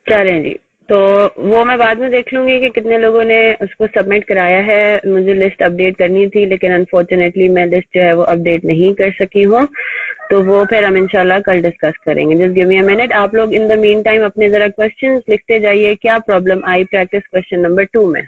चलें जी, तो वो मैं बाद में देख लूंगी कि कितने लोगों ने उसको सबमिट कराया है। मुझे लिस्ट अपडेट करनी थी, लेकिन अनफॉर्चुनेटली मैं लिस्ट जो है वो अपडेट नहीं कर सकी हूँ। तो वो फिर हम इंशाल्लाह कल डिस्कस करेंगे। Just give me a minute. आप लोग इन द मीन टाइम अपने जरा क्वेश्चंस लिखते जाइए। क्या प्रॉब्लम आई प्रैक्टिस क्वेश्चन नंबर 2 में?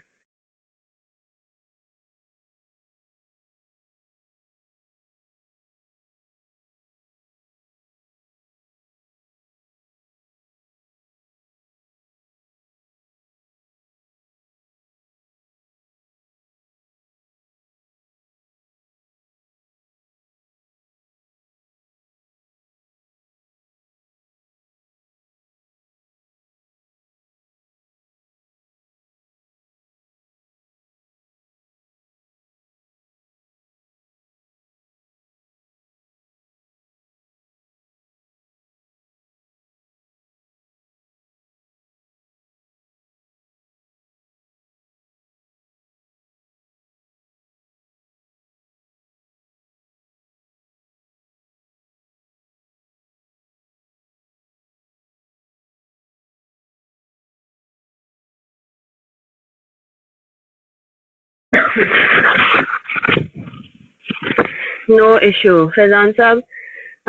No issue. फैजान साहब,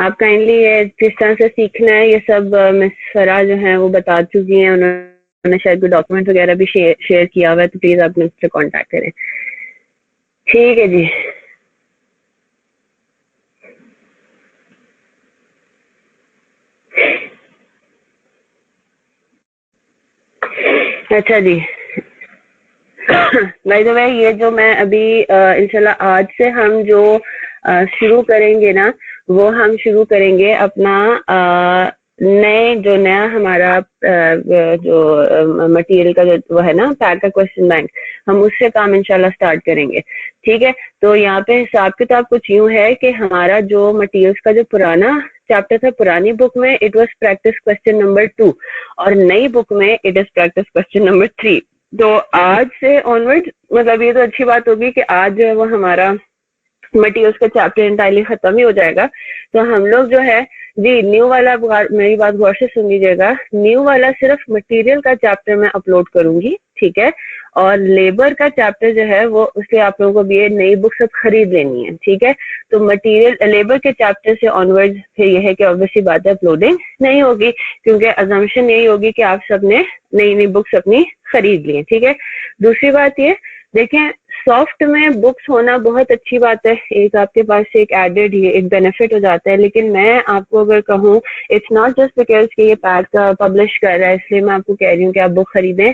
आप काइंडली ये किस तरह से सीखना है ये सब मिस फरा जो है वो बता चुकी हैं। उन्होंने शायद कोई डॉक्यूमेंट वगैरह भी शेयर किया हुआ है, तो प्लीज आप मुझसे कांटेक्ट करें। ठीक है जी। अच्छा जी। बाय द वे, ये जो मैं अभी इंशाल्लाह आज से हम जो शुरू करेंगे ना, वो हम शुरू करेंगे अपना नए जो नया हमारा जो मटेरियल का जो वो है ना पैक का क्वेश्चन बैंक, हम उससे काम इंशाल्लाह स्टार्ट करेंगे। ठीक है, तो यहाँ पे हिसाब किताब कुछ यूं है कि हमारा जो मटेरियल्स का जो पुराना चैप्टर था, पुरानी बुक में it was practice question number 2 और नई बुक में it is practice question number 3। तो आज से ऑनवर्ड, मतलब ये तो अच्छी बात होगी कि आज जो है वो हमारा मटेरियल्स का चैप्टर इंटायरली खत्म ही हो जाएगा। तो हम लोग जो है जी, न्यू वाला, मेरी बात गौर से सुन लीजिएगा, न्यू वाला सिर्फ मटेरियल का चैप्टर मैं अपलोड करूंगी, ठीक है। और लेबर का चैप्टर जो है वो उसके आप लोगों को भी ये नई बुक सब खरीद लेनी है, ठीक है। तो मटेरियल लेबर के चैप्टर से ऑनवर्ड फिर ये है कि ऑब्वियसली बात है अपलोडिंग नहीं होगी, क्योंकि अजम्पशन यही होगी कि आप सबने नई नई बुक्स अपनी खरीद ली है, ठीक है। दूसरी बात ये देखें, सॉफ्ट में बुक्स होना बहुत अच्छी बात है, एक आपके पास से एक एडेड ये एक बेनिफिट हो जाता है। लेकिन मैं आपको अगर कहूँ, इट्स नॉट जस्ट बिकॉज कि ये पैक पब्लिश कर रहा है इसलिए मैं आपको कह रही हूँ कि आप बुक खरीदें।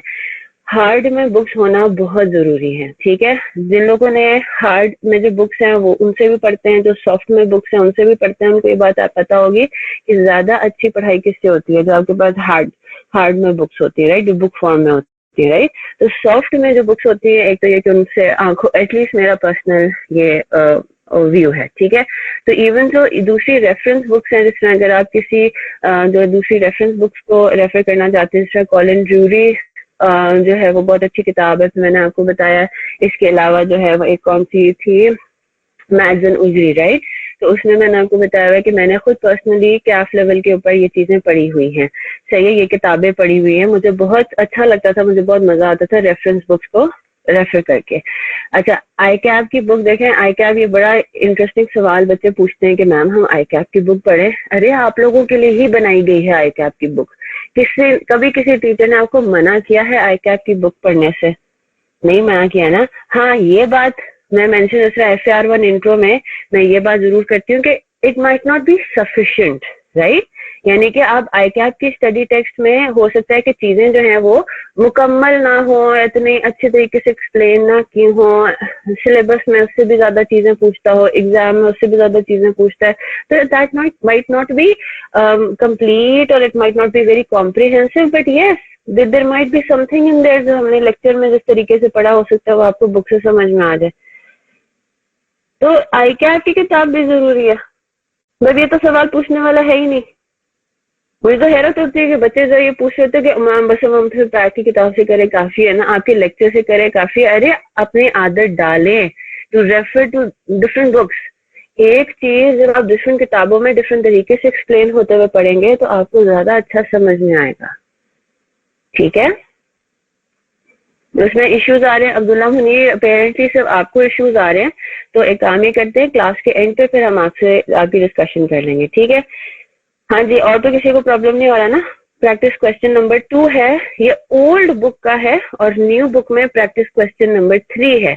हार्ड में बुक्स होना बहुत जरूरी है, ठीक है। जिन लोगों ने हार्ड में जो बुक्स हैं वो उनसे भी पढ़ते हैं, जो सॉफ्ट में बुक्स हैं उनसे भी पढ़ते हैं, उनको ये बात पता होगी कि ज्यादा अच्छी पढ़ाई किससे होती है, जो आपके पास हार्ड हार्ड में बुक्स होती है, राइट, जो बुक फॉर्म में होती है, राइट। तो सॉफ्ट में जो बुक्स होती है, एक तो ये कि उनसे आंखों, एटलीस्ट मेरा पर्सनल ये व्यू है, ठीक है। तो इवन जो दूसरी रेफरेंस बुक्स हैं, जिस तरह अगर आप किसी जो दूसरी रेफरेंस बुक्स को रेफर करना चाहते हैं, जिस तरह कॉलिन ड्रूरी जो है वो बहुत अच्छी किताब है, तो मैंने आपको बताया। इसके अलावा जो है वो एक कौन सी थी, मैगजीन उजरी, राइट। तो उसमें मैंने आपको बताया है कि मैंने खुद पर्सनली कैफ लेवल के ऊपर ये चीजें पढ़ी हुई हैं, सही है, ये किताबें पढ़ी हुई हैं। मुझे बहुत अच्छा लगता था, मुझे बहुत मजा आता था रेफरेंस बुक्स को रेफर करके। अच्छा, आई कैप की बुक देखें। आई कैप, ये बड़ा इंटरेस्टिंग सवाल बच्चे पूछते हैं कि मैम हम आई कैप की बुक पढ़े। अरे आप लोगों के लिए ही बनाई गई है आई कैप की बुक। किससे कभी किसी टीचर ने आपको मना किया है आई कैप की बुक पढ़ने से? नहीं मना किया ना। हाँ, ये बात मैं मेंशन इस FAR1 इंट्रो में मैं ये बात जरूर करती हूँ कि it might not be sufficient, right. यानी कि आप आईकैप की स्टडी टेक्स्ट में हो सकता है कि चीजें जो हैं वो मुकम्मल ना हो, इतने अच्छे तरीके से एक्सप्लेन ना की हो, सिलेबस में उससे भी ज्यादा चीजें पूछता हो, एग्जाम में उससे भी ज्यादा चीजें पूछता है, तो that might not be complete और it might not be very comprehensive, but yes there might be something in there जो हमने लेक्चर में जिस तरीके से पढ़ा हो सकता है वो आपको बुक से समझ में आ जाए। तो आई कैप की किताब भी जरूरी है। बट ये तो सवाल पूछने वाला है ही नहीं। मुझे तो हैरत होती है कि बच्चे जो ये पूछ रहे थे कि मैम बस हम सिर्फ पैक की किताब से करे काफी है ना, आपके लेक्चर से करे काफी है। अरे अपनी आदत डालें to refer to different books. एक चीज जब आप डिफरेंट किताबों में डिफरेंट तरीके से एक्सप्लेन होते हुए पढ़ेंगे तो आपको ज्यादा अच्छा समझ में आएगा। ठीक है, उसमें इश्यूज आ रहे हैं अब्दुल्ला मुनीर, अपेरेंटली सिर्फ आपको इश्यूज आ रहे हैं, तो एक काम ही करते हैं, क्लास के एंड पे फिर हम आपसे आपकी डिस्कशन कर लेंगे, ठीक है। हाँ जी, और तो किसी को प्रॉब्लम नहीं हो रहा ना? प्रैक्टिस क्वेश्चन नंबर 2 है, ये ओल्ड बुक का है और न्यू बुक में प्रैक्टिस क्वेश्चन नंबर 3 है।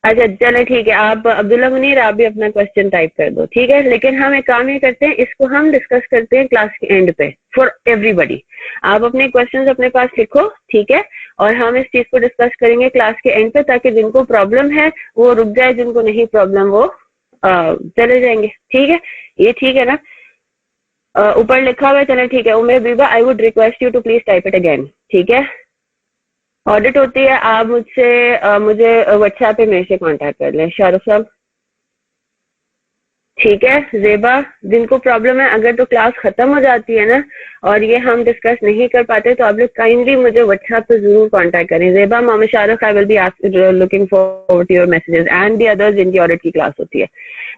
अच्छा चले ठीक है, आप अब्दुल्ला मुनीर आप भी अपना क्वेश्चन टाइप कर दो, ठीक है। लेकिन हम एक काम ये करते हैं, इसको हम डिस्कस करते हैं क्लास के एंड पे फॉर एवरीबडी। आप अपने क्वेश्चंस अपने पास लिखो, ठीक है, और हम इस चीज को डिस्कस करेंगे क्लास के एंड पे, ताकि जिनको प्रॉब्लम है वो रुक जाए, जिनको नहीं प्रॉब्लम वो चले जाएंगे, ठीक है। ये ठीक है ना? ऊपर लिखा हुआ है, चले ठीक है। उमेर बीबा, I would request you to please type it again, ठीक है। ऑडिट होती है, आप मुझसे मुझे व्हाट्सएप पे मेरे से कांटेक्ट कर लें, शाहरुख साहब, ठीक है। जेबा, जिनको प्रॉब्लम है अगर तो क्लास खत्म हो जाती है ना और ये हम डिस्कस नहीं कर पाते, तो आप लोग काइंडली मुझे व्हाट्सएप पे जरूर कांटेक्ट करें। Zeba, Mohammad Shahrukh, I will be looking forward to your messages and the others जिनकी ऑडिट की क्लास होती है।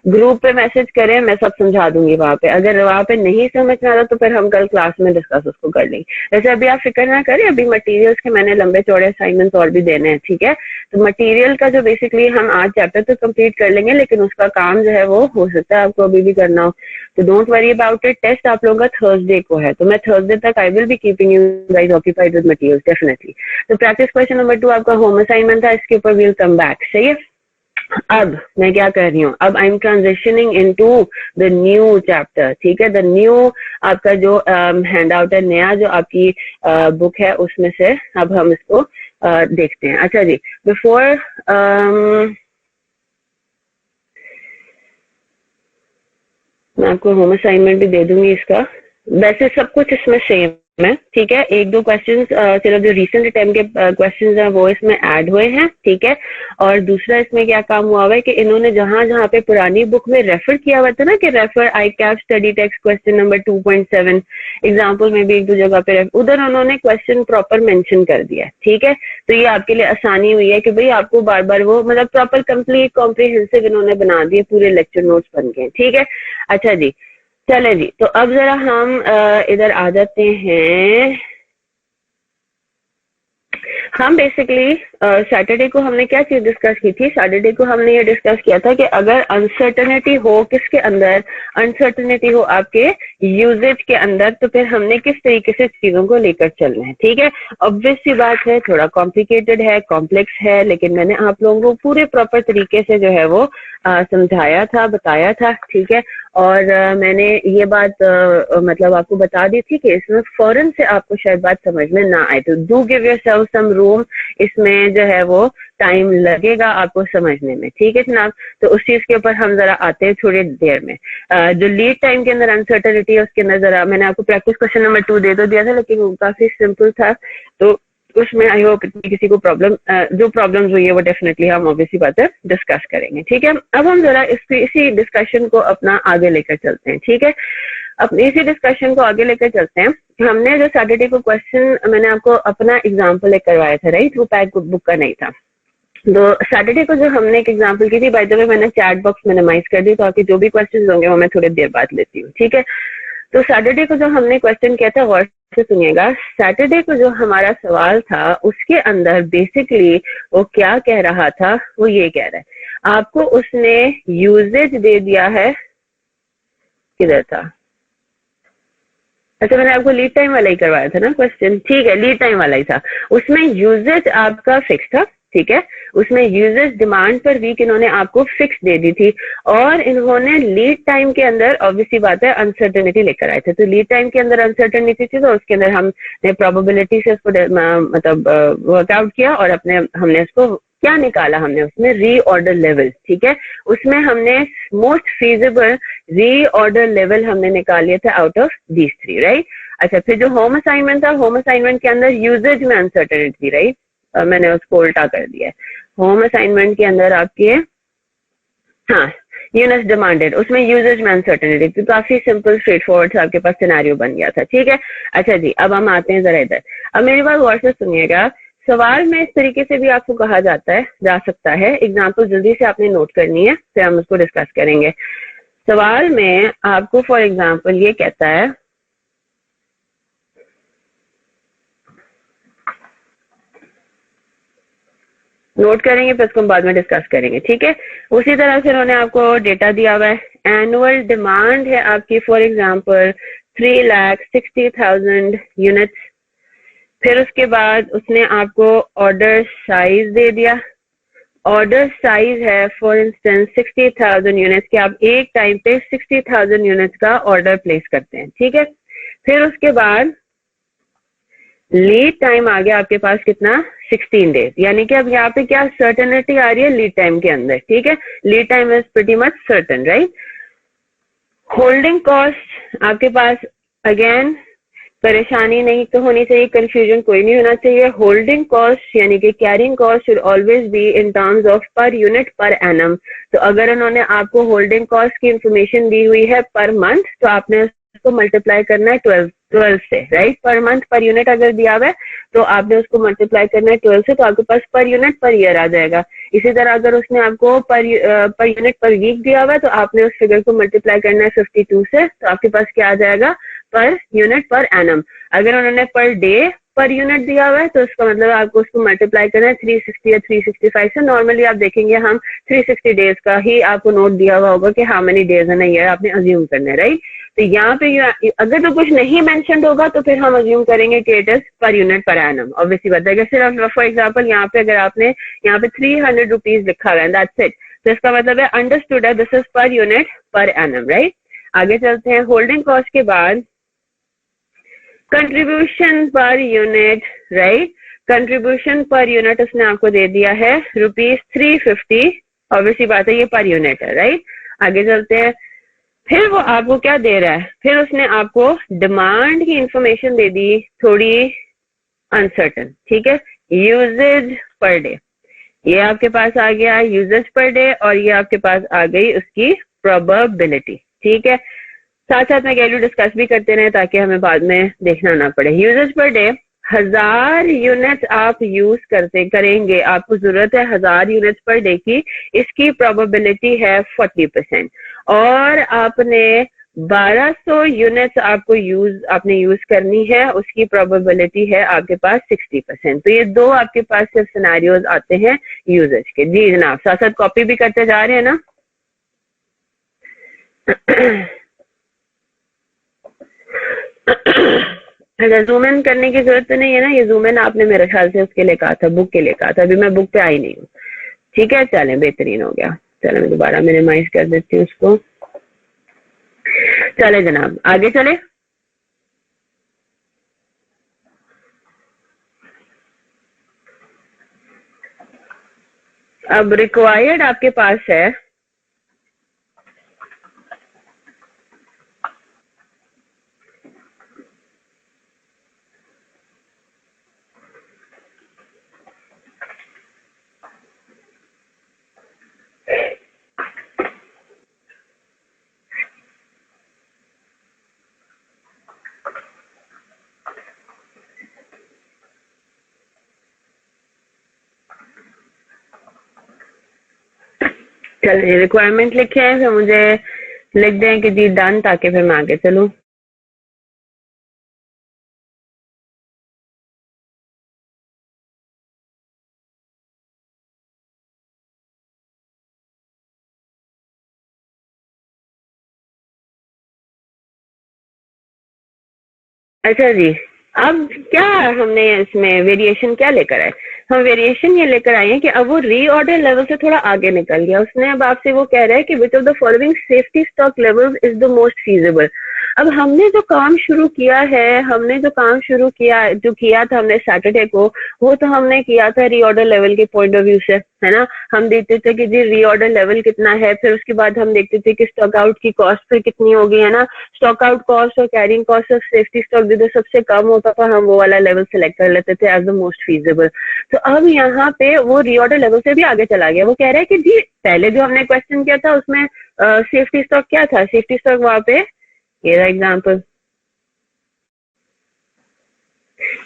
ग्रुप पे मैसेज करें, मैं सब समझा दूंगी वहां पे। अगर वहां पे नहीं समझ में आ रहा तो फिर हम कल क्लास में डिस्कस उसको कर लेंगे। वैसे अभी आप फिक्र ना करें, अभी मटेरियल्स के मैंने लंबे चौड़े असाइनमेंट्स और भी देने हैं, ठीक है। तो मटेरियल का जो बेसिकली हम आज चैप्टर तो कंप्लीट कर लेंगे, लेकिन उसका काम जो है वो हो सकता है आपको अभी भी करना हो, तो don't worry about it. Test आप लोगों का थर्सडे को है, तो मैं थर्सडे तक आई will B keeping you guys occupied with materials definitely. तो प्रैक्टिस क्वेश्चन नंबर 2 आपका होम असाइनमेंट था, इसके ऊपर विल कम बैक, सही है। अब मैं क्या कर रही हूँ, अब I am transitioning into the new chapter, ठीक है। द न्यू आपका जो हैंड आउट है, नया जो आपकी बुक है, उसमें से अब हम इसको देखते हैं। अच्छा जी, बिफोर मैं आपको होम असाइनमेंट भी दे दूंगी इसका। वैसे सब कुछ इसमें सेम है, ठीक है। एक दो क्वेश्चंस सिर्फ जो रिसेंट अटेम्प्ट के क्वेश्चंस हैं वो इसमें ऐड हुए हैं, ठीक है। और दूसरा इसमें क्या काम हुआ है कि इन्होंने जहां जहां पे पुरानी बुक में रेफर किया हुआ था ना, कि refer ICAP study text question number 2.7, example में भी एक दो जगह पे उधर उन्होंने क्वेश्चन प्रॉपर मेंशन कर दिया है, ठीक है। तो ये आपके लिए आसानी हुई है कि भाई आपको बार बार वो मतलब प्रॉपर कंप्लीट कॉम्प्रिहेंसिव इन्होंने बना दिए, पूरे लेक्चर नोट्स बन गए, ठीक है। अच्छा जी, चले जी, तो अब जरा हम इधर आ जाते हैं। हम बेसिकली सैटरडे को हमने क्या चीज डिस्कस की थी, सैटरडे को हमने ये डिस्कस किया था कि अगर अनसर्टनिटी हो, किसके अंदर अनसर्टनिटी हो, आपके यूजेज के अंदर, तो फिर हमने किस तरीके से चीजों को लेकर चलना है, ठीक है। ऑब्वियस सी बात है, थोड़ा कॉम्प्लिकेटेड है, कॉम्प्लेक्स है, लेकिन मैंने आप लोगों को पूरे प्रॉपर तरीके से जो है वो समझाया था, बताया था, ठीक है। और मैंने ये बात मतलब आपको बता दी थी कि इसमें फौरन से आपको शायद बात समझ में ना आए, तो do give yourself some room, इसमें जो है वो टाइम लगेगा आपको समझने में, ठीक है जनाब। तो उस चीज के ऊपर हम जरा आते हैं थोड़ी देर में। जो लीड टाइम के अंदर अनसर्टनिटी है, उसके अंदर जरा मैंने आपको प्रैक्टिस क्वेश्चन नंबर 2 दे तो दिया था, लेकिन वो काफी सिंपल था, तो उसमें आई होप किसी को प्रॉब्लम जो प्रॉब्लम्स हुई है वो डेफिनेटली हम ऑब्वियसली बात है डिस्कस करेंगे, ठीक है। अब हम जरा इसी डिस्कशन को अपना आगे लेकर चलते हैं, ठीक है। अपने इसी डिस्कशन को आगे लेकर चलते हैं। हमने जो सैटरडे को क्वेश्चन मैंने आपको अपना एग्जाम्पल एक करवाया था, राइट, वो पैक बुक का नहीं था। तो सैटरडे को जो हमने एक एग्जाम्पल की थी, बाय द वे मैंने चैट बॉक्स मिनिमाइज कर दी, तो आपके जो भी क्वेश्चन होंगे वो मैं थोड़ी देर बाद लेती हूँ, ठीक है। तो सैटरडे को जो हमने क्वेश्चन किया था, गौर से सुनिएगा। सैटरडे को जो हमारा सवाल था उसके अंदर बेसिकली वो क्या कह रहा था, वो ये कह रहा है आपको उसने यूजेज दे दिया है, किधर था, अच्छा मैंने आपको लीड टाइम वाला ही करवाया था ना क्वेश्चन, ठीक है, लीड टाइम वाला ही था। उसमें यूजेज आपका फिक्स था, ठीक है। उसमें यूजेज डिमांड पर वीक इन्होंने आपको फिक्स दे दी थी, और इन्होंने लीड टाइम के अंदर ऑब्वियसली बात है अनसर्टेनिटी लेकर आए थे। तो लीड टाइम के अंदर अनसर्टेनिटी थी, तो उसके अंदर हमने प्रोबेबिलिटी से उसको मतलब वर्कआउट किया, और अपने हमने उसको क्या निकाला, हमने उसमें रीऑर्डर लेवल, ठीक है। उसमें हमने मोस्ट फीजिबल रीऑर्डर लेवल हमने निकाल लिया था आउट ऑफ दीज 3, राइट। अच्छा, फिर जो होम असाइनमेंट था, होम असाइनमेंट के अंदर यूजेज में अनसर्टेनिटी थी, राइट। मैंने उसको उल्टा कर दिया है। होम असाइनमेंट के अंदर आपके, हाँ, यूनिट्स डिमांडेड, उसमें यूजेज में अनसर्टेनिटी, तो काफी सिंपल स्ट्रेट फॉरवर्ड आपके पास सिनेरियो बन गया था, ठीक है। अच्छा जी, अब हम आते हैं जरा इधर। अब मेरी बात गौर से सुनिएगा। सवाल में इस तरीके से भी आपको कहा जाता है, जा सकता है, एग्जाम्पल जल्दी से आपने नोट करनी है, फिर हम उसको डिस्कस करेंगे। सवाल में आपको फॉर एग्जाम्पल ये कहता है नोट करेंगे, फिर उसको हम बाद में डिस्कस करेंगे, ठीक है। उसी तरह से उन्होंने आपको डेटा दिया हुआ है। एनुअल डिमांड है आपकी फॉर एग्जांपल 3,60,000 यूनिट्स। फिर उसके बाद उसने आपको ऑर्डर साइज दे दिया। ऑर्डर साइज है फॉर इंस्टेंस 60,000 यूनिट्स कि आप एक टाइम पे 60,000 यूनिट्स का ऑर्डर प्लेस करते हैं, ठीक है। फिर उसके बाद लीड टाइम आ गया आपके पास कितना, 16 डेज, यानी कि अब यहाँ पे क्या सर्टेनिटी आ रही है लीड टाइम के अंदर, ठीक है। Lead time is pretty much certain, right. Holding cost आपके पास अगेन परेशानी नहीं तो होनी चाहिए, कंफ्यूजन कोई नहीं होना चाहिए। होल्डिंग कॉस्ट यानी कि carrying cost should always be in terms of per unit per annum. तो अगर उन्होंने आपको होल्डिंग कॉस्ट की इंफॉर्मेशन दी हुई है पर मंथ, तो आपने उसको मल्टीप्लाई करना है 12 से, right. Per month per unit अगर दिया हुआ है तो आपने उसको मल्टीप्लाई करना है 12 से, तो आपके पास पर यूनिट पर ईयर आ जाएगा। इसी तरह अगर उसने आपको पर यूनिट पर वीक दिया हुआ है तो आपने उस फिगर को मल्टीप्लाई करना है 52 से, तो आपके पास क्या आ जाएगा, पर यूनिट पर एनम। अगर उन्होंने पर डे पर यूनिट दिया हुआ है तो उसका मतलब आपको उसको मल्टीप्लाई करना है 360 या 365 से। नॉर्मली आप देखेंगे हम 360 डेज का ही आपको नोट दिया हुआ होगा कि how many days in a year आपने अज्यूम करना है, राइट। तो यहाँ पे अगर तो कुछ नहीं मेंशन होगा तो फिर हम अज्यूम करेंगे कि it is per unit per annum. Obviously बात है, सिर्फ फॉर एग्जाम्पल यहाँ पे अगर आपने यहाँ पे 300 रुपीज लिखा हुआ है, दैट्स इट, तो इसका मतलब है अंडरस्टूड है this is per unit per annum, right. आगे चलते हैं। होल्डिंग कॉस्ट के बाद contribution per unit, right. Contribution per unit उसने आपको दे दिया है ₹350। ऑब्वियसली बात है ये पर यूनिट है, राइट। आगे चलते हैं। फिर वो आपको क्या दे रहा है, फिर उसने आपको डिमांड की इंफॉर्मेशन दे दी थोड़ी अनसर्टन, ठीक है। यूजेज पर डे, ये आपके पास आ गया यूजेज पर डे, और ये आपके पास आ गई उसकी प्रोबेबिलिटी, ठीक है। साथ साथ में वैल्यू डिस्कस भी करते रहे ताकि हमें बाद में देखना ना पड़े। यूजेज पर डे 1000 यूनिट्स आप यूज करेंगे, आपको जरूरत है 1000 यूनिट्स पर डे की, इसकी प्रोबेबिलिटी है 40%। और आपने 1200 यूनिट्स आपने यूज करनी है, उसकी प्रोबेबिलिटी है आपके पास 60%। तो ये दो आपके पास सिर्फ सिनेरियोज आते हैं यूजेज के। जी जनाब, साथ साथ कॉपी भी करते जा रहे हैं ना। अच्छा, जूम इन करने की जरूरत तो नहीं है ना, ये जूम इन आपने मेरे ख्याल से उसके लिए कहा था, बुक के लिए कहा था। अभी मैं बुक पे आई नहीं हूँ, ठीक है। चलें, बेहतरीन हो गया। चलो मैं दोबारा मिनिमाइज कर देती हूँ उसको। चले जनाब, आगे चले। अब रिक्वायर्ड आपके पास है चलिए रिक्वायरमेंट लिखे हैं, फिर मुझे लिख दें कि जी डन, ताकि फिर मैं आगे चलूँ। अच्छा जी, अब क्या हमने इसमें वेरिएशन क्या लेकर आए, हम वेरिएशन ये लेकर आए हैं कि अब वो रीऑर्डर लेवल से थोड़ा आगे निकल गया। उसने अब आपसे वो कह रहा है कि which of the following safety stock levels is the most feasible. अब हमने जो काम शुरू किया है, जो किया था हमने सैटरडे को, वो तो हमने किया था रीऑर्डर लेवल के पॉइंट ऑफ व्यू से, है ना। हम देखते थे कि जी रीऑर्डर लेवल कितना है, फिर उसके बाद हम देखते थे कि स्टॉक आउट की कॉस्ट फिर कितनी होगी, है ना। स्टॉक आउट कॉस्ट और carrying cost of safety stock जिधर सबसे कम होता था, हम वो वाला लेवल सेलेक्ट कर लेते थे एज द मोस्ट फीजिबल। तो अब यहाँ पे वो रीऑर्डर लेवल से भी आगे चला गया। वो कह रहा है कि जी पहले जो हमने क्वेश्चन किया था उसमें सेफ्टी स्टॉक क्या था, सेफ्टी स्टॉक वहां पे ये रहा एग्जाम्पल,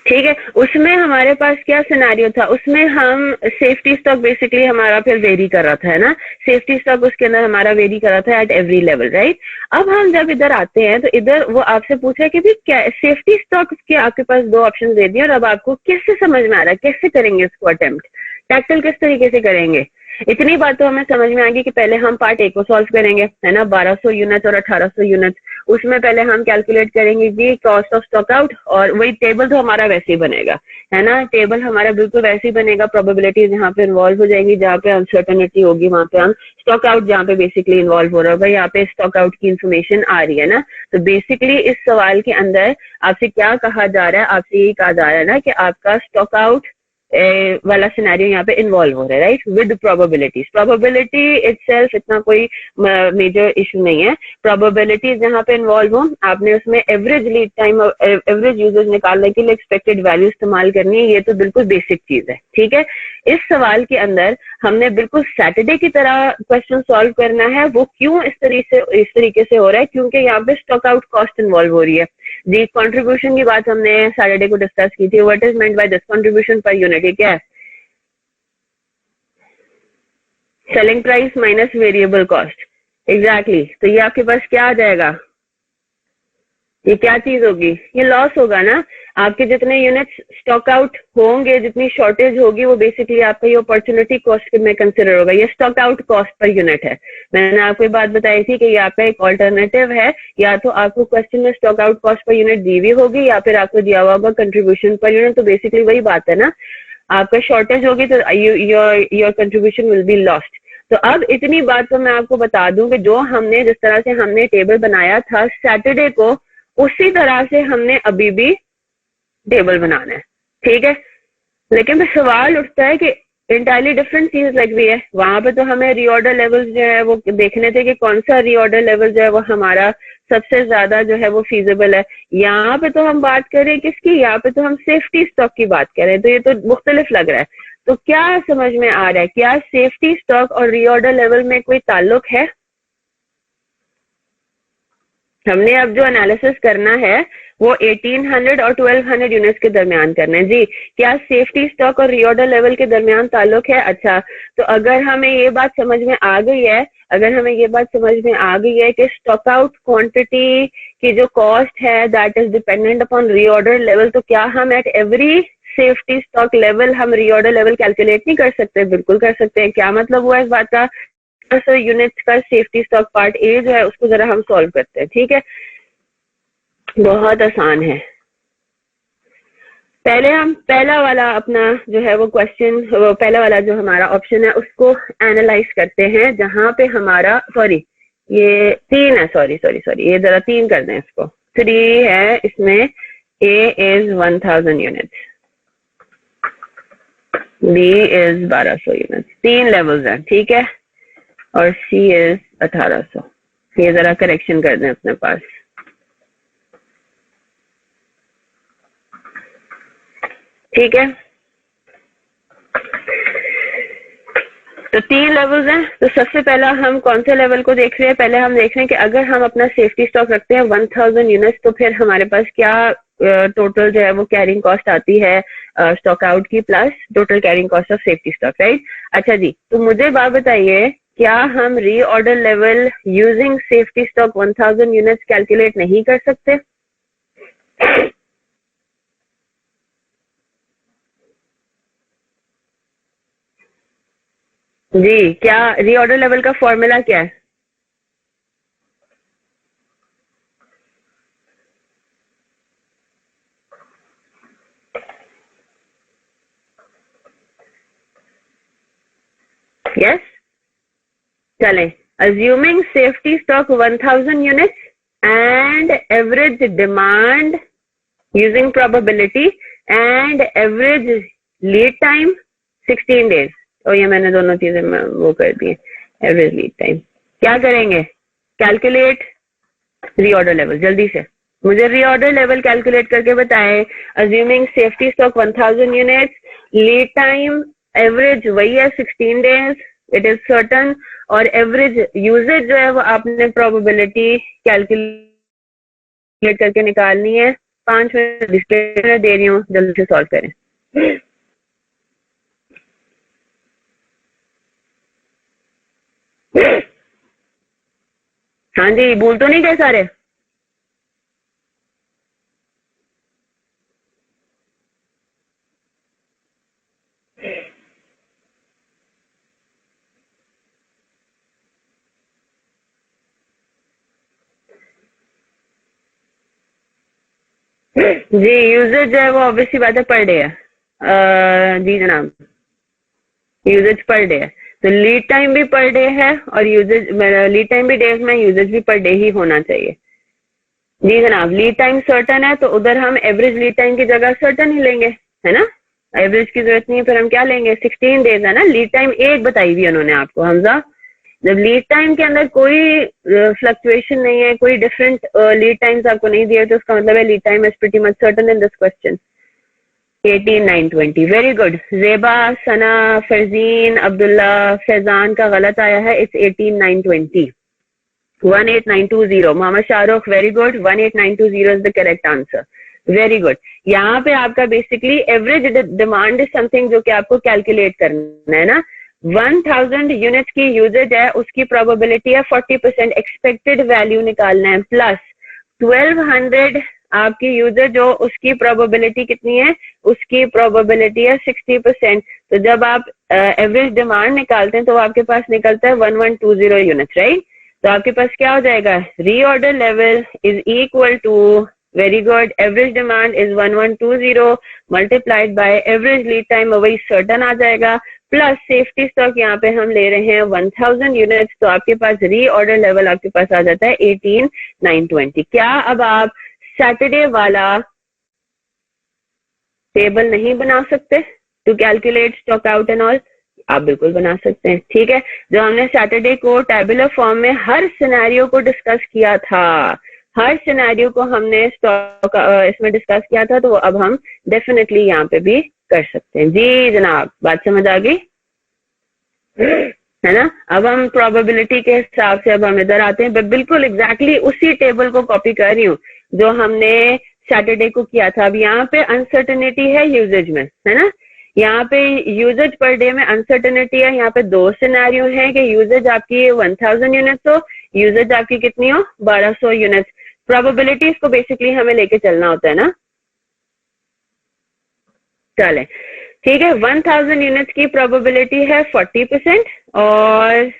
ठीक है। उसमें हमारे पास क्या सिनेरियो था, उसमें हम सेफ्टी स्टॉक बेसिकली हमारा फिर वेरी कर रहा था, है ना। सेफ्टी स्टॉक उसके अंदर हमारा वेरी कर रहा था एट एवरी लेवल, राइट। अब हम जब इधर आते हैं तो इधर वो आपसे पूछ रहा है कि भी क्या सेफ्टी स्टॉक के आपके पास दो ऑप्शन दे दिए, और अब आपको कैसे समझ में आ रहा है, कैसे करेंगे इसको अटेम्प्ट, टैक्टल किस तरीके से करेंगे? इतनी बात तो हमें समझ में आ गई कि पहले हम पार्ट ए को सॉल्व करेंगे, है ना, 1200 यूनिट और 1800 यूनिट। उसमें पहले हम कैलकुलेट करेंगे जी कॉस्ट ऑफ स्टॉक आउट, और वही टेबल तो हमारा वैसे ही बनेगा, है ना, टेबल हमारा बिल्कुल वैसे ही बनेगा। प्रोबेबिलिटीज यहाँ पे इन्वॉल्व हो जाएंगी, जहाँ पे अनसर्टेनिटी होगी वहां पे हम स्टॉक आउट, जहाँ पे बेसिकली इन्वॉल्व हो रहा होगा, यहाँ पे स्टॉक आउट की इन्फॉर्मेशन आ रही है ना। तो बेसिकली इस सवाल के अंदर आपसे क्या कहा जा रहा है, आपसे यही कहा जा रहा है ना कि आपका स्टॉक आउट वाला सिनेरियो यहाँ पे इन्वॉल्व हो रहा है, right, with probabilities. Probability itself इतना कोई मेजर इशू नहीं है। प्रोबेबिलिटीज जहाँ पे इन्वॉल्व हो, आपने उसमें एवरेज लीड टाइम और एवरेज यूजेज निकालने के लिए एक्सपेक्टेड वैल्यू इस्तेमाल करनी है, ये तो बिल्कुल बेसिक चीज है, ठीक है। इस सवाल के अंदर हमने बिल्कुल सैटरडे की तरह क्वेश्चन सॉल्व करना है। वो क्यों इस तरीके से हो रहा है? क्योंकि यहाँ पे स्टॉक आउट कॉस्ट इन्वॉल्व हो रही है जी। कंट्रीब्यूशन की बात हमने सैटरडे को डिस्कस की थी। What is meant by this contribution per unit? ये क्या है? Selling price minus variable cost. Exactly. तो ये आपके पास क्या आ जाएगा? ये क्या चीज होगी? ये लॉस होगा ना। आपके जितने यूनिट्स स्टॉक आउट होंगे, जितनी शॉर्टेज होगी, वो बेसिकली आपका ये अपॉर्चुनिटी कॉस्ट में कंसिडर होगा। ये stock out cost per unit है। मैंने आपको ये बात बताई थी कि ये आपका एक ऑल्टरनेटिव है, या तो आपको क्वेश्चन में stock out cost per unit दी हुई होगी, या फिर आपको दिया हुआ होगा कंट्रीब्यूशन पर यूनिट। तो बेसिकली वही बात है ना, आपका शॉर्टेज होगी तो your contribution will be lost. तो अब इतनी बात तो मैं आपको बता दूं कि जो हमने जिस तरह से हमने टेबल बनाया था सैटरडे को, उसी तरह से हमने अभी भी टेबल बनाना है, ठीक है। लेकिन फिर सवाल उठता है कि इंटायरली डिफरेंट चीज लग रही है। वहां पे तो हमें रीऑर्डर लेवल्स जो है वो देखने थे कि कौन सा रीऑर्डर लेवल जो है वो हमारा सबसे ज्यादा जो है वो फीजिबल है। यहाँ पे तो हम बात कर रहे हैं किसकी? यहाँ पे तो हम सेफ्टी स्टॉक की बात कर रहे हैं। तो ये तो मुख्तलिफ लग रहा है। तो क्या समझ में आ रहा है? क्या सेफ्टी स्टॉक और रीऑर्डर लेवल में कोई ताल्लुक है? हमने अब जो एनालिसिस करना है वो 1800 और 1200 यूनिट्स के दरमियान करना है जी। क्या सेफ्टी स्टॉक और रीऑर्डर लेवल के दरमियान ताल्लुक है? अच्छा, तो अगर हमें ये बात समझ में आ गई है, अगर हमें ये बात समझ में आ गई है कि स्टॉक आउट क्वांटिटी की जो कॉस्ट है that is dependent upon reorder level, तो क्या हम at every safety stock level हम रीऑर्डर लेवल कैलकुलेट नहीं कर सकते? बिल्कुल कर सकते हैं। क्या मतलब हुआ इस बात का? सर यूनिट्स का सेफ्टी स्टॉक पार्ट ए जो है उसको जरा हम सॉल्व करते हैं, ठीक है। बहुत आसान है। पहले हम पहला वाला अपना जो है वो क्वेश्चन, पहला वाला जो हमारा ऑप्शन है उसको एनालाइज करते हैं, जहां पे हमारा सॉरी ये 3 है, सॉरी सॉरी सॉरी, ये जरा 3 कर दें इसको। 3 है इसमें। A is 1000 units, B is 1200 units, 3 levels हैं, ठीक है। और सी इज 1800। ये जरा करेक्शन कर दें अपने पास, ठीक है। तो 3 लेवल्स हैं। तो सबसे पहला हम कौन से लेवल को देख रहे हैं? पहले हम देख रहे हैं कि अगर हम अपना सेफ्टी स्टॉक रखते हैं 1000 यूनिट्स, तो फिर हमारे पास क्या टोटल जो है वो कैरिंग कॉस्ट आती है स्टॉक आउट की, plus total carrying cost of safety stock, right. अच्छा जी, तो मुझे बात बताइए, क्या हम reorder level using safety stock 1000 units calculate नहीं कर सकते? जी, क्या रीऑर्डर लेवल का फॉर्मूला क्या है? यस, चलें। assuming safety stock 1000 units and average demand using probability and average lead time 16 days। और ये मैंने दोनों चीजें वो कर दी, एवरेज लीड टाइम। क्या करेंगे? Calculate reorder level. जल्दी से मुझे रीऑर्डर लेवल कैलकुलेट करके बताएं। Assuming safety stock 1000 units, lead time average वही है 16 डेज, इट इज सर्टन, और एवरेज यूजेज जो है वो आपने प्रोबेबिलिटी कैलकुलेट करके निकालनी है। 5 मिनट डिस्प्ले दे रही हूँ, जल्दी से सॉल्व करें। हाँ जी, भूल तो नहीं गए सारे? जी यूजेज जो है वो ऑब्वियसली बात है पर डे है। जी जनाब, यूजेज पर डे है, तो लीड टाइम भी पर डे है और यूजेज, लीड टाइम भी डेज में, यूजेज भी पर डे ही होना चाहिए। जी जनाब, लीड टाइम सर्टन है तो उधर हम एवरेज लीड टाइम की जगह सर्टन ही लेंगे, है ना। एवरेज की जरूरत नहीं है, फिर हम क्या लेंगे, 16 डेज है ना। लीड टाइम एक बताई हुई है उन्होंने आपको हमजा। जब लीड टाइम के अंदर कोई फ्लक्चुएशन नहीं है, कोई डिफरेंट लीड टाइम्स आपको नहीं दिए, तो उसका मतलब है lead time is pretty much certain in this question. 18,920, very good. Zeba, Sana, Farzeen, Abdullah, Faizan का गलत आया है, it's 18,920। 18920। Mohammad Shahrukh, very good, 18920 is the correct answer, very good. यहाँ पे आपका basically average demand is something जो कि आपको कैलकुलेट करना है ना। 1000 यूनिट्स की यूजेज है, उसकी प्रोबेबिलिटी है 40%, एक्सपेक्टेड वैल्यू निकालना है, प्लस 1200 आपकी यूजर जो उसकी प्रोबेबिलिटी कितनी है, उसकी प्रोबेबिलिटी है 60%। तो जब आप एवरेज डिमांड निकालते हैं तो आपके पास निकलता है 1120 यूनिट्स, राइट। तो आपके पास क्या हो जाएगा, reorder level is equal to, very good, average demand is 1120 multiplied by average lead time, वही सर्टन आ जाएगा, प्लस सेफ्टी स्टॉक यहाँ पे हम ले रहे हैं 1000 यूनिट्स, तो आपके पास रीऑर्डर लेवल आपके पास आ जाता है 18,920। क्या अब आप सैटरडे वाला टेबल नहीं बना सकते to calculate stock out and all? आप बिल्कुल बना सकते हैं, ठीक है। जो हमने सैटरडे को टेबुलर फॉर्म में हर सिनेरियो को डिस्कस किया था, हर सिनेरियो को हमने स्टॉक इसमें डिस्कस किया था, तो अब हम डेफिनेटली यहाँ पे भी कर सकते हैं। जी जनाब, बात समझ आ गई है ना। अब हम प्रोबेबिलिटी के हिसाब से अब हम इधर आते हैं, बिल्कुल एग्जैक्टली उसी टेबल को कॉपी कर रही हूँ जो हमने सैटरडे को किया था। अब यहाँ पे अनसर्टेनिटी है यूजेज में, है ना। यहाँ पे यूजेज पर डे में अनसर्टेनिटी है। यहाँ पे दो सिनेरियो है कि यूजेज आपकी 1000 यूनिट्स हो, यूजेज आपकी कितनी हो, 1200 यूनिट्स। प्रोबेबिलिटीज को बेसिकली हमें लेके चलना होता है ना। चले ठीक है, 1000 यूनिट्स की प्रोबेबिलिटी है 40% और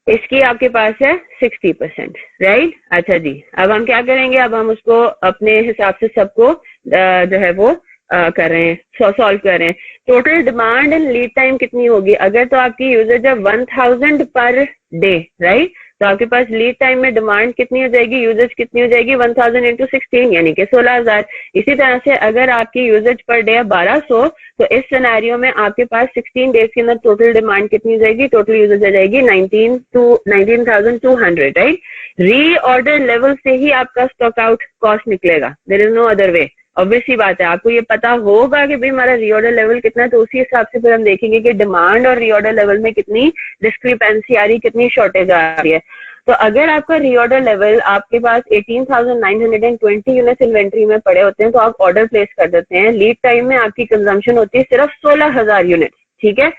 इसकी आपके पास है 60%, राइट। अच्छा जी, अब हम क्या करेंगे, अब हम उसको अपने हिसाब से सबको जो है वो कर रहे हैं, सॉल्व कर रहे हैं। Total demand and lead time कितनी होगी, अगर तो आपकी यूजेज है 1000 पर डे, राइट, तो आपके पास लीड टाइम में डिमांड कितनी हो जाएगी, यूजेज कितनी हो जाएगी, 1000 इंटू 16 यानी कि 16,000। इसी तरह से अगर आपकी यूजेज पर डे है 1200, तो इस सिनेरियो में आपके पास 16 डेज के अंदर टोटल डिमांड कितनी हो जाएगी, टोटल यूजेज आ जाएगी 19,200, राइट। रीऑर्डर लेवल से ही आपका स्टॉक आउट कॉस्ट निकलेगा, there is no other way. Obvious सी बात है, आपको ये पता होगा कि भाई हमारा रीऑर्डर लेवल कितना है, तो उसी हिसाब से फिर हम देखेंगे कि डिमांड और रीऑर्डर लेवल में कितनी डिस्क्रिपेंसी आ रही, कितनी शॉर्टेज आ रही है। तो अगर आपका रीऑर्डर लेवल आपके पास 18,920 यूनिट्स इन्वेंट्री में पड़े होते हैं, तो आप ऑर्डर प्लेस कर देते हैं। लीड टाइम में आपकी कंजम्पशन होती है सिर्फ 16,000 यूनिट्स, ठीक है।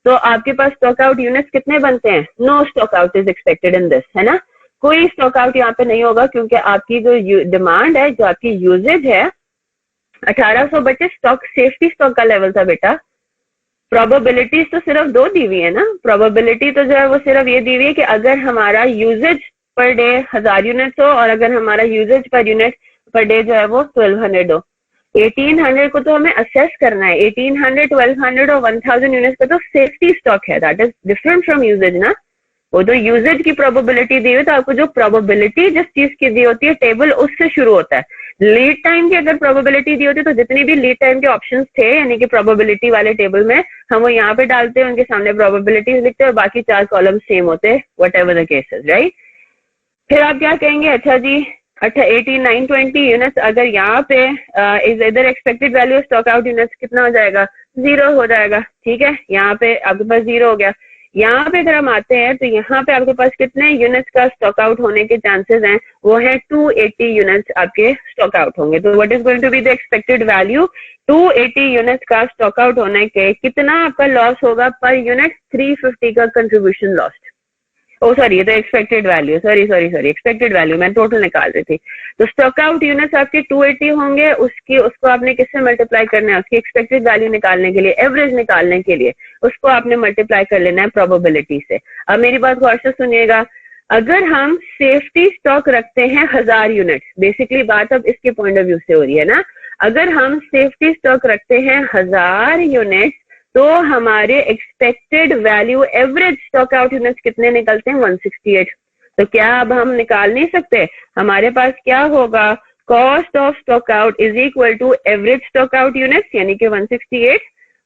तो आपके पास स्टॉक आउट यूनिट्स कितने बनते हैं, no stock out is expected in this, है ना। कोई स्टॉक आउट यहाँ पे नहीं होगा, क्योंकि आपकी जो डिमांड है, जो आपकी यूजेज है 1800 बचे, स्टॉक सेफ्टी स्टॉक का लेवल था बेटा। प्रोबेबिलिटीज तो सिर्फ दो दी हुई है ना, प्रोबेबिलिटी तो जो है वो सिर्फ ये दी हुई है कि अगर हमारा यूजेज पर डे 1000 यूनिट्स हो और अगर हमारा usage per unit per day जो है वो 1200 हो। 1800 को तो हमें असेस करना है, 1800, 1200 और 1000 यूनिट्स का तो सेफ्टी स्टॉक है, that is different from usages ना। वो तो यूजेज की प्रोबेबिलिटी दी हुई, तो आपको जो प्रोबेबिलिटी जिस चीज की दी होती है टेबल, उससे शुरू होता है। लीड टाइम की अगर प्रोबेबिलिटी दी होती है, तो जितनी भी लीड टाइम के ऑप्शंस थे यानी कि प्रोबेबिलिटी वाले टेबल में, हम वो यहाँ पे डालते हैं, उनके सामने प्रोबेबिलिटीज लिखते हैं और बाकी 4 कॉलम सेम होते हैं, what ever the cases, right. फिर आप क्या कहेंगे, अच्छा जी, 18,920 यूनिट्स, अगर यहाँ पे इज इधर expected value stock out units कितना हो जाएगा, 0 हो जाएगा, ठीक है। यहाँ पे आपके पास 0 हो गया। यहाँ पे अगर हम आते हैं तो यहाँ पे आपके पास कितने यूनिट्स का स्टॉक आउट होने के चांसेस हैं, वो है 280 यूनिट्स आपके स्टॉक आउट होंगे। तो what is going to be the expected value, 280 units का स्टॉक आउट होने के कितना आपका लॉस होगा पर यूनिट, 350 का कंट्रीब्यूशन लॉस्ट। ओ सॉरी, ये तो expected value, sorry expected value, मैं टोटल निकाल रही थी। तो स्टॉक आउट यूनिट्स आपके 280 होंगे, उसको आपने किससे मल्टीप्लाई करना है, उसकी एक्सपेक्टेड वैल्यू निकालने के लिए, एवरेज निकालने के लिए उसको आपने मल्टीप्लाई कर लेना है प्रोबेबिलिटी से। अब मेरी बात गौर से सुनिएगा, अगर हम सेफ्टी स्टॉक रखते हैं 1000 यूनिट्स, बेसिकली बात अब इसके पॉइंट ऑफ व्यू से हो रही है ना, अगर हम सेफ्टी स्टॉक रखते हैं 1000 यूनिट्स तो हमारे expected value average stock out units कितने निकलते हैं? 168। तो क्या अब हम निकाल नहीं सकते? हमारे पास क्या होगा? Cost of stock out is equal to average stock out units यानी कि 168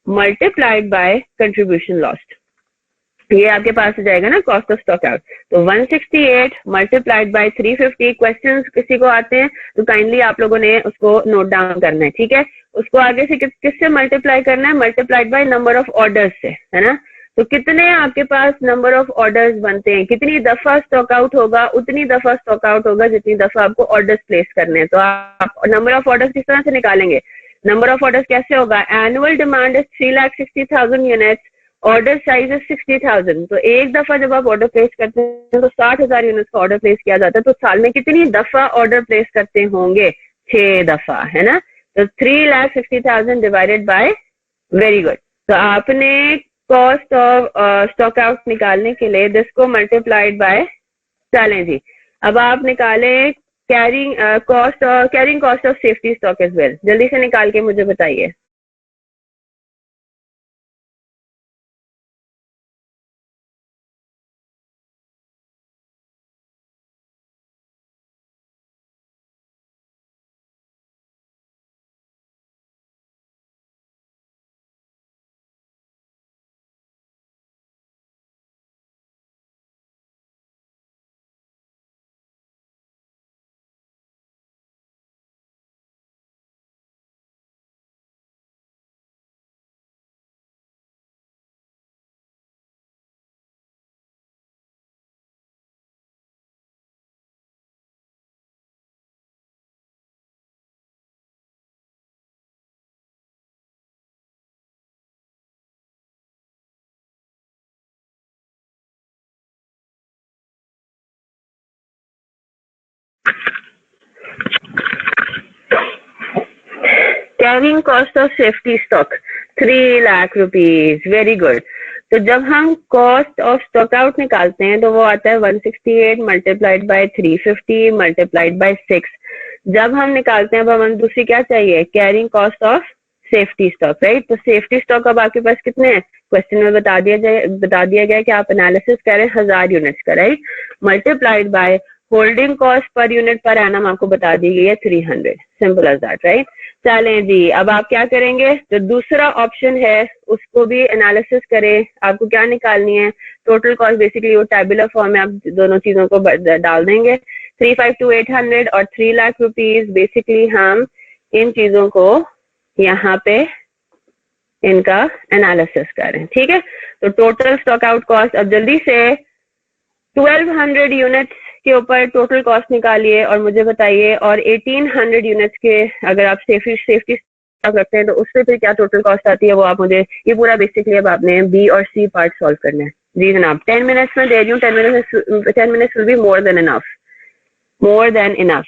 मल्टीप्लाइड बाय कंट्रीब्यूशन लॉस्ट। ये आपके पास हो जाएगा ना कॉस्ट ऑफ स्टॉक आउट। तो 168 मल्टीप्लाइड बाय 350। क्वेश्चन किसी को आते हैं तो काइंडली आप लोगों ने उसको नोट डाउन करना है, ठीक है। उसको आगे से किससे मल्टीप्लाई करना है? Multiplied by number of orders से, है ना। तो कितने आपके पास नंबर ऑफ ऑर्डर्स बनते हैं, कितनी दफा स्टॉक आउट होगा, उतनी दफा स्टॉक आउट होगा जितनी दफा आपको ऑर्डर्स प्लेस करने हैं। तो आप नंबर ऑफ ऑर्डर्स किस तरह से निकालेंगे? नंबर ऑफ ऑर्डर्स कैसे होगा? Annual demand is 3,60,000 units, order size है 60,000। तो एक दफा जब आप ऑर्डर प्लेस करते हैं तो 60,000 यूनिट्स का ऑर्डर प्लेस किया जाता है। तो साल में कितनी दफा ऑर्डर प्लेस करते होंगे? 6 दफा, है ना। तो 3,60,000 डिवाइडेड बाय, वेरी गुड। तो आपने कॉस्ट ऑफ स्टॉक आउट निकालने के लिए दिस को मल्टीप्लाइड बाय, चलें जी, अब आप निकाले carrying cost of safety stock as well. जल्दी से निकाल के मुझे बताइए। Carrying cost of safety stock 3 lakh rupees, very good. तो जब हम कॉस्ट ऑफ स्टॉक आउट निकालते हैं तो वो आता है 168 मल्टीप्लाइड बाय 350 मल्टीप्लाइड बाय 6। जब हम निकालते हैं, अब हमें दूसरी क्या चाहिए? Carrying cost of safety stock, right. तो सेफ्टी स्टॉक अब आपके पास कितने हैं? क्वेश्चन में बता दिया गया कि आप एनालिसिस करें 1000 यूनिट्स का, right. Multiplied by holding cost per unit per annum आपको बता दी गई है 300, सिंपल एज दैट, राइट। चलें जी, अब आप क्या करेंगे? जो दूसरा ऑप्शन है उसको भी एनालिसिस करें। आपको क्या निकालनी है? टोटल कॉस्ट, बेसिकली वो टेबुलर फॉर्म में आप दोनों चीजों को डाल देंगे। 352,800 और 3 लाख रुपीज। बेसिकली हम इन चीजों को यहाँ पे इनका एनालिसिस करें, ठीक है। तो टोटल स्टॉक आउट कॉस्ट, अब जल्दी से 1200 यूनिट्स के ऊपर टोटल कॉस्ट निकालिए और मुझे बताइए। और 1800 यूनिट्स के अगर आप सेफ्टी स्टॉक रखते हैं तो उससे फिर क्या टोटल कॉस्ट आती है वो आप मुझे, ये पूरा बेसिकली अब आपने बी और सी पार्ट सॉल्व करना है। जी जनाब, 10 मिनट्स में दे रही हूँ। 10 minutes will be more than enough, more than enough.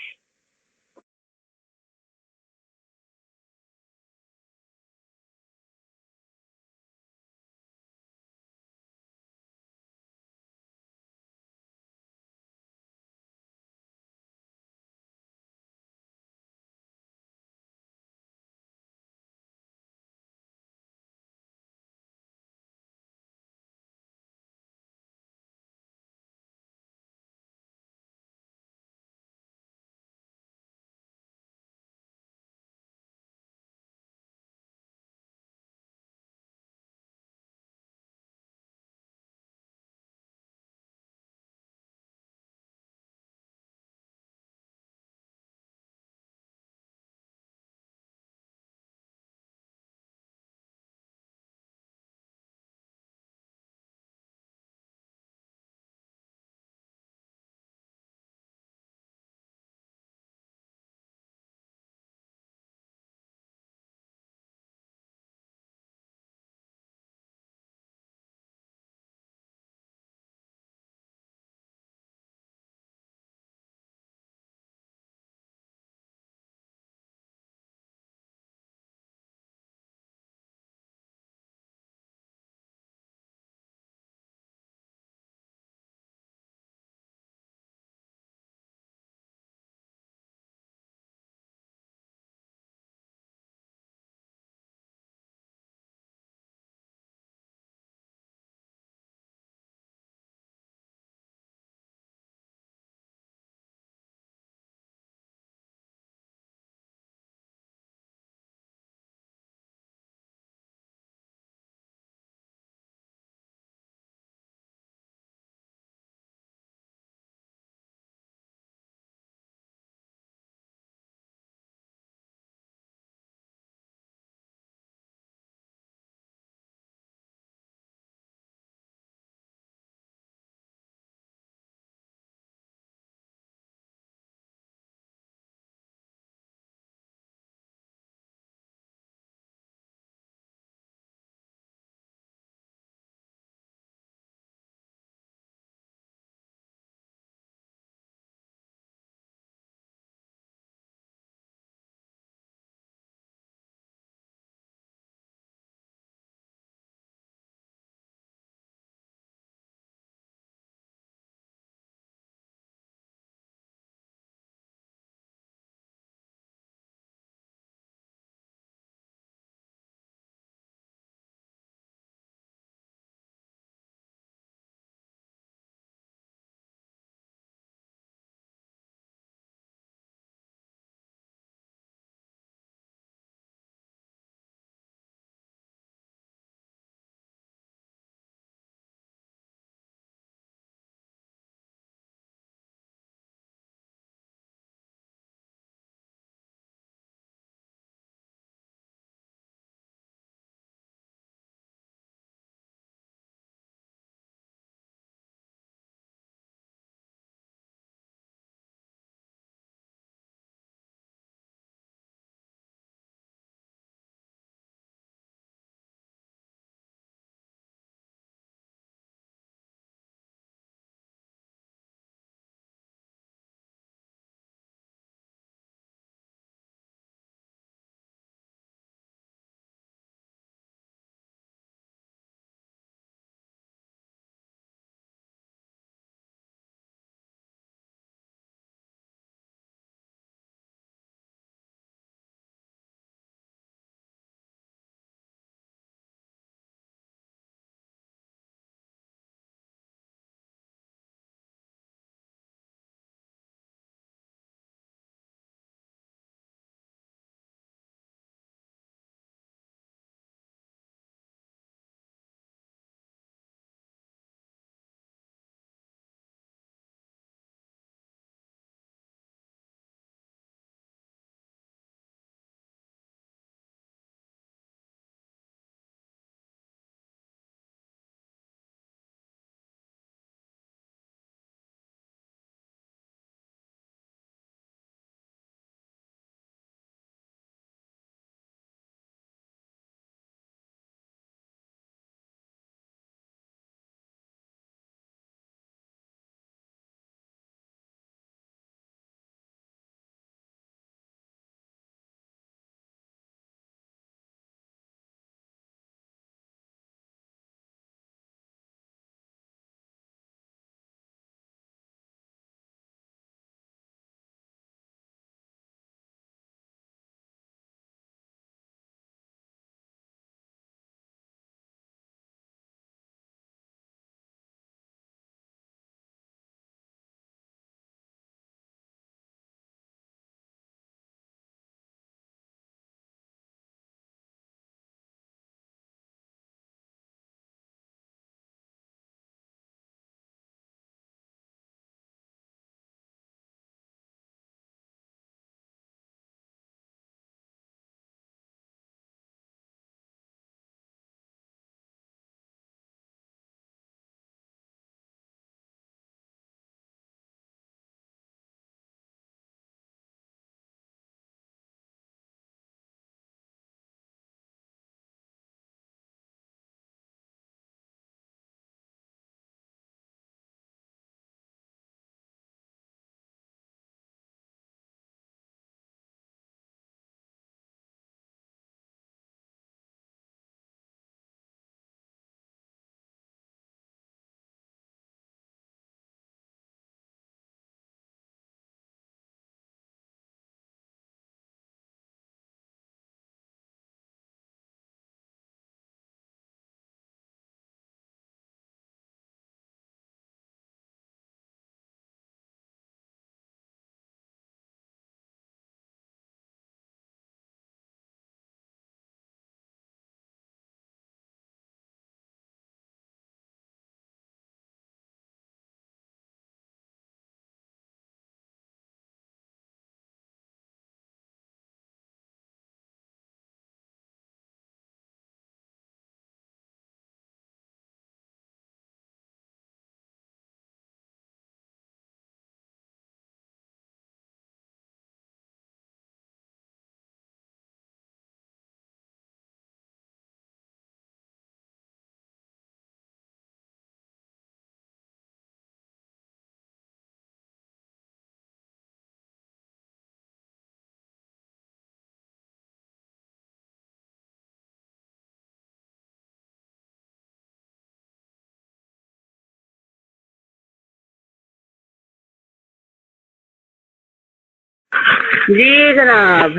जी जनाब,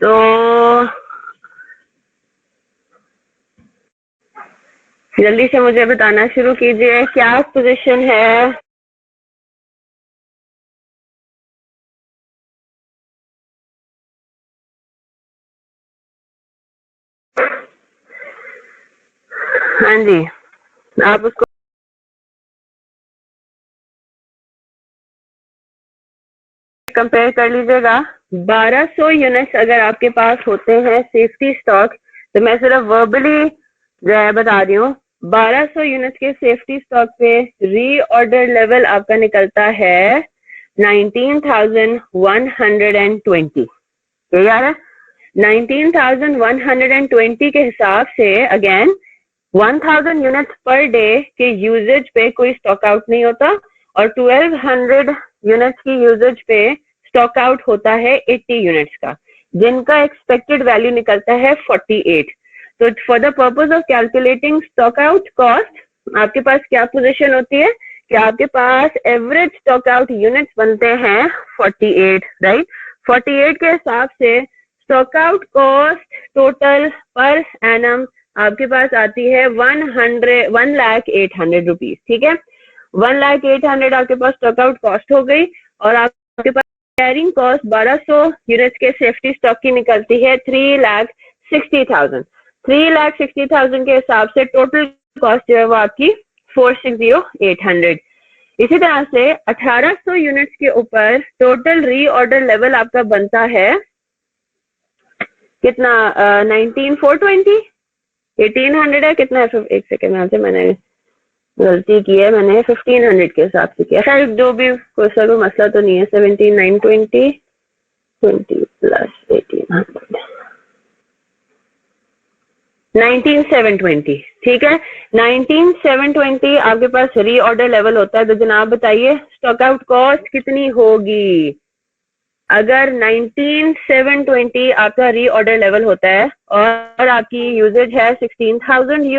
तो जल्दी से मुझे बताना शुरू कीजिए क्या पोजीशन है। हाँ जी, आप उसको कंपेयर कर लीजिएगा। 1200 यूनिट्स अगर आपके पास होते हैं सेफ्टी स्टॉक, तो मैं सिर्फ वर्बली बता रही हूँ, 1200 यूनिट्स के सेफ्टी स्टॉक पे रीऑर्डर लेवल आपका निकलता है 19,120। ये यार है 19,120 के हिसाब से अगेन 1000 यूनिट्स पर डे के यूजेज पे कोई स्टॉक आउट नहीं होता, और 1200 यूनिट्स की यूजेज पे स्टॉक आउट होता है 80 यूनिट्स का, जिनका एक्सपेक्टेड वैल्यू निकलता है 48। तो for the purpose of calculating stock out cost आपके पास क्या पोजीशन होती है कि आपके पास एवरेज स्टॉक आउट यूनिट्स बनते हैं 48, राइट। 48 के हिसाब से stock out cost total per annum आपके पास आती है 1,08,000 रुपीज, ठीक है। 1,08,000 आपके पास स्टॉक आउट कॉस्ट हो गई, और आपके पास कैरिंग कॉस्ट 1200 यूनिट्स के सेफ्टी स्टॉक की निकलती है 3,60,000। 3,60,000 के हिसाब से टोटल कॉस्ट जो है वो आपकी 4,60,800। इसी तरह से 1800 यूनिट्स के ऊपर टोटल रीऑर्डर लेवल आपका बनता है कितना, 19,420, 1800 है कितना है, एक सेकेंड में से मैंने गलती की है, मैंने 1500 के हिसाब से किया, खैर जो भी कोई सा कोई मसला तो नहीं है। 17,920 20 प्लस 1800 19,720, ठीक है। 19,720 आपके पास रीऑर्डर लेवल होता है। तो जनाब बताइए स्टॉक आउट कॉस्ट कितनी होगी अगर 19,720 आपका रीऑर्डर लेवल होता है और आपकी यूजेज है 16,000,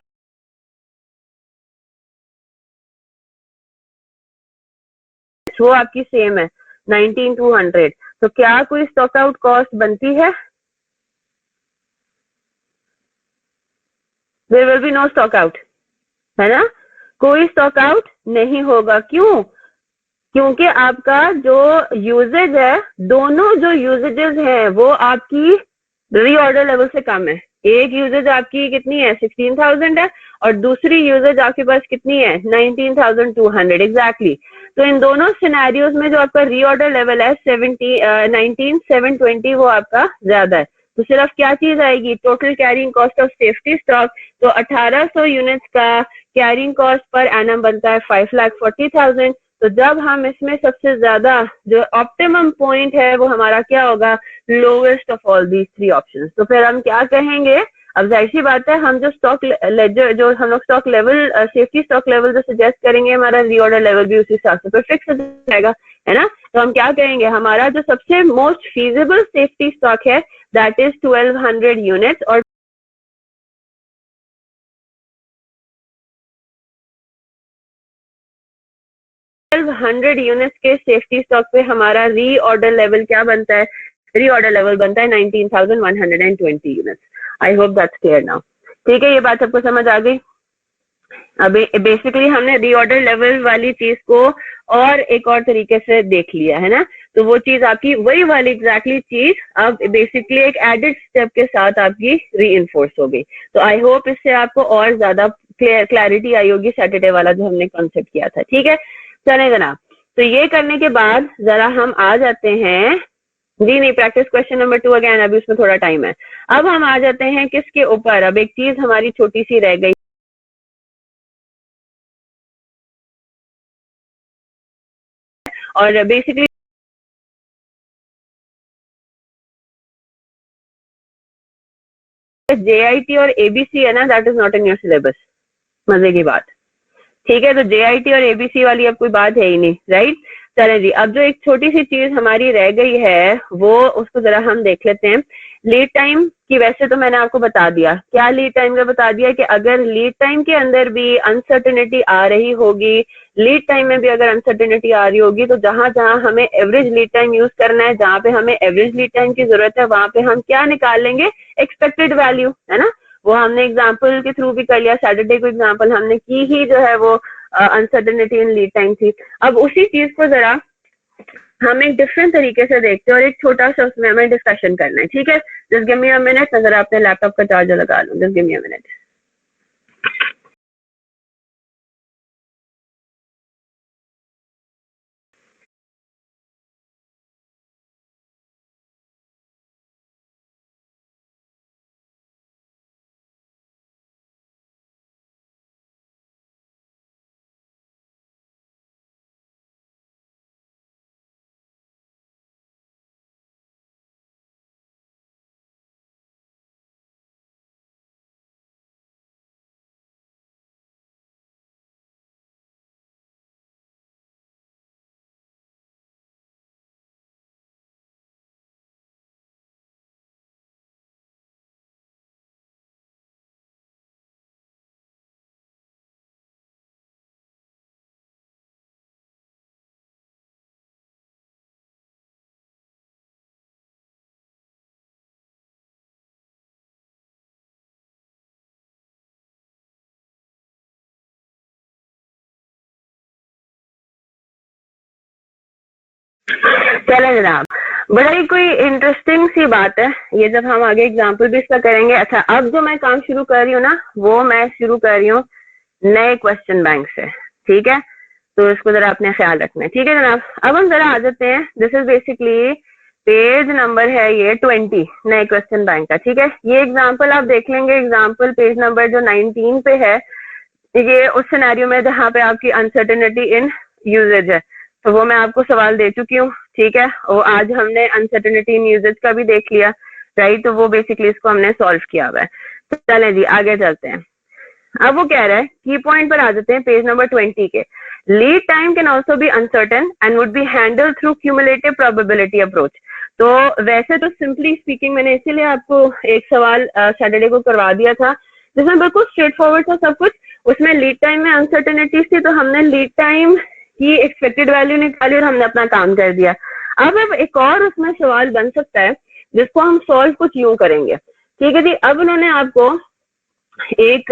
वो आपकी सेम है 19,200। तो क्या कोई स्टॉक आउट कॉस्ट बनती है? There will be no stock out, है ना, कोई स्टॉक आउट नहीं होगा। क्यों? क्योंकि आपका जो यूजेज है, दोनों जो यूजेजेस हैं वो आपकी रीऑर्डर लेवल से कम है। एक यूजेज आपकी कितनी है 16,000 है, और दूसरी यूजेज आपके पास कितनी है 19,200 एग्जैक्टली। तो इन दोनों सिनेरियोज में जो आपका रीऑर्डर लेवल है 19,720 वो आपका ज्यादा है। तो सिर्फ क्या चीज आएगी, total carrying cost of safety stock. तो 1800 यूनिट्स का कैरिंग कॉस्ट पर एनम बनता है 5,40,000। तो जब हम इसमें सबसे ज्यादा जो ऑप्टिमम पॉइंट है वो हमारा क्या होगा, lowest of all these three options. तो फिर हम क्या कहेंगे, अब जाहिर सी बात है हम जो स्टॉक लेजर जो हम लोग stock level safety stock level जो सजेस्ट करेंगे हमारा रीऑर्डर लेवल भी उसी हिसाब से फिक्स हो जाएगा, है ना। तो हम क्या कहेंगे, हमारा जो सबसे मोस्ट फीजिबल सेफ्टी स्टॉक है दैट इज 1,200 यूनिट्स, और 1,200 यूनिट्स के सेफ्टी स्टॉक पे हमारा रीऑर्डर लेवल क्या बनता है, रीऑर्डर लेवल बनता है 19,120 units. I hope that's clear now, ठीक है। ये बात सबको समझ आ गई। अब बेसिकली हमने रीऑर्डर लेवल वाली चीज को और एक और तरीके से देख लिया, है ना। तो वो चीज आपकी वही वाली एग्जैक्टली चीज अब बेसिकली एक एडेड स्टेप के साथ आपकी री इन्फोर्स हो गई। तो आई होप इससे आपको और ज्यादा क्लैरिटी आई होगी सैटरडे वाला जो हमने कॉन्सेप्ट किया था, ठीक है। चले जनाब, तो ये करने के बाद जरा हम आ जाते हैं, जी नहीं, प्रैक्टिस क्वेश्चन नंबर 2 अगेन, अभी उसमें थोड़ा टाइम है। अब हम आ जाते हैं किसके ऊपर, अब एक चीज हमारी छोटी सी रह गई, और बेसिकली जेआईटी और एबीसी है ना, that is not in your syllabus. मजे की बात, ठीक है। तो जेआईटी और एबीसी वाली अब कोई बात है ही नहीं, राइट। चलें जी, अब जो एक छोटी सी चीज हमारी रह गई है वो उसको जरा हम देख लेते हैं। लीड टाइम की वैसे तो मैंने आपको बता दिया, क्या लीड टाइम का बता दिया कि अगर लीड टाइम के अंदर भी अनसर्टेनिटी आ रही होगी, लीड टाइम में भी अगर अनसर्टेनिटी आ रही होगी तो जहां जहां हमें एवरेज लीड टाइम यूज करना है, जहां पे हमें एवरेज लीड टाइम की जरूरत है, वहां पे हम क्या निकाल लेंगे, एक्सपेक्टेड वैल्यू, है ना। वो हमने एग्जाम्पल के थ्रू भी कर लिया, सैटरडे को एग्जाम्पल हमने की ही जो है वो अनसर्टेनिटी इन लीड टाइम थी। अब उसी चीज को जरा हम एक डिफरेंट तरीके से देखते हैं और एक छोटा सा उसमें हमें डिस्कशन करना है, ठीक है। Just give me a minute, मैं जरा अपने लैपटॉप का चार्जर लगा लूं, just give me a minute. चले जनाब, बड़ा ही कोई इंटरेस्टिंग सी बात है ये, जब हम आगे एग्जाम्पल भी इसका करेंगे। अच्छा, अब जो मैं काम शुरू कर रही हूँ ना, वो मैं शुरू कर रही हूँ नए क्वेश्चन बैंक से, ठीक है। तो इसको जरा अपने ख्याल रखना है, ठीक है जनाब। अब हम जरा आ जाते हैं, this is basically page number है ये 20 नए क्वेश्चन बैंक का, ठीक है। ये एग्जाम्पल आप देख लेंगे, एग्जाम्पल पेज नंबर जो 19 पे है, ये उस सिनेरियो में जहाँ पे आपकी अनसर्टेनिटी इन यूजेज है। तो वो मैं आपको सवाल दे चुकी हूँ, ठीक है। और आज हमने अनसर्टेनिटी इन यूजेज का भी देख लिया, राइट। तो वो बेसिकली इसको हमने सॉल्व किया हुआ है। तो चलें जी, आगे चलते हैं। अब वो कह रहा है, की पॉइंट पर आ जाते हैं पेज नंबर 20 के। Lead time can also be uncertain and would be handle through cumulative probability approach. तो वैसे तो सिंपली स्पीकिंग मैंने इसीलिए आपको एक सवाल सैटरडे को करवा दिया था जिसमें बिल्कुल स्ट्रेट फॉरवर्ड था सब कुछ। उसमें लीड टाइम में अनसर्टेनिटीज थी, तो हमने लीड टाइम की एक्सपेक्टेड वैल्यू निकाली और हमने अपना काम कर दिया। अब एक और उसमें सवाल बन सकता है जिसको हम सॉल्व कुछ यूं करेंगे, ठीक है जी। अब उन्होंने आपको एक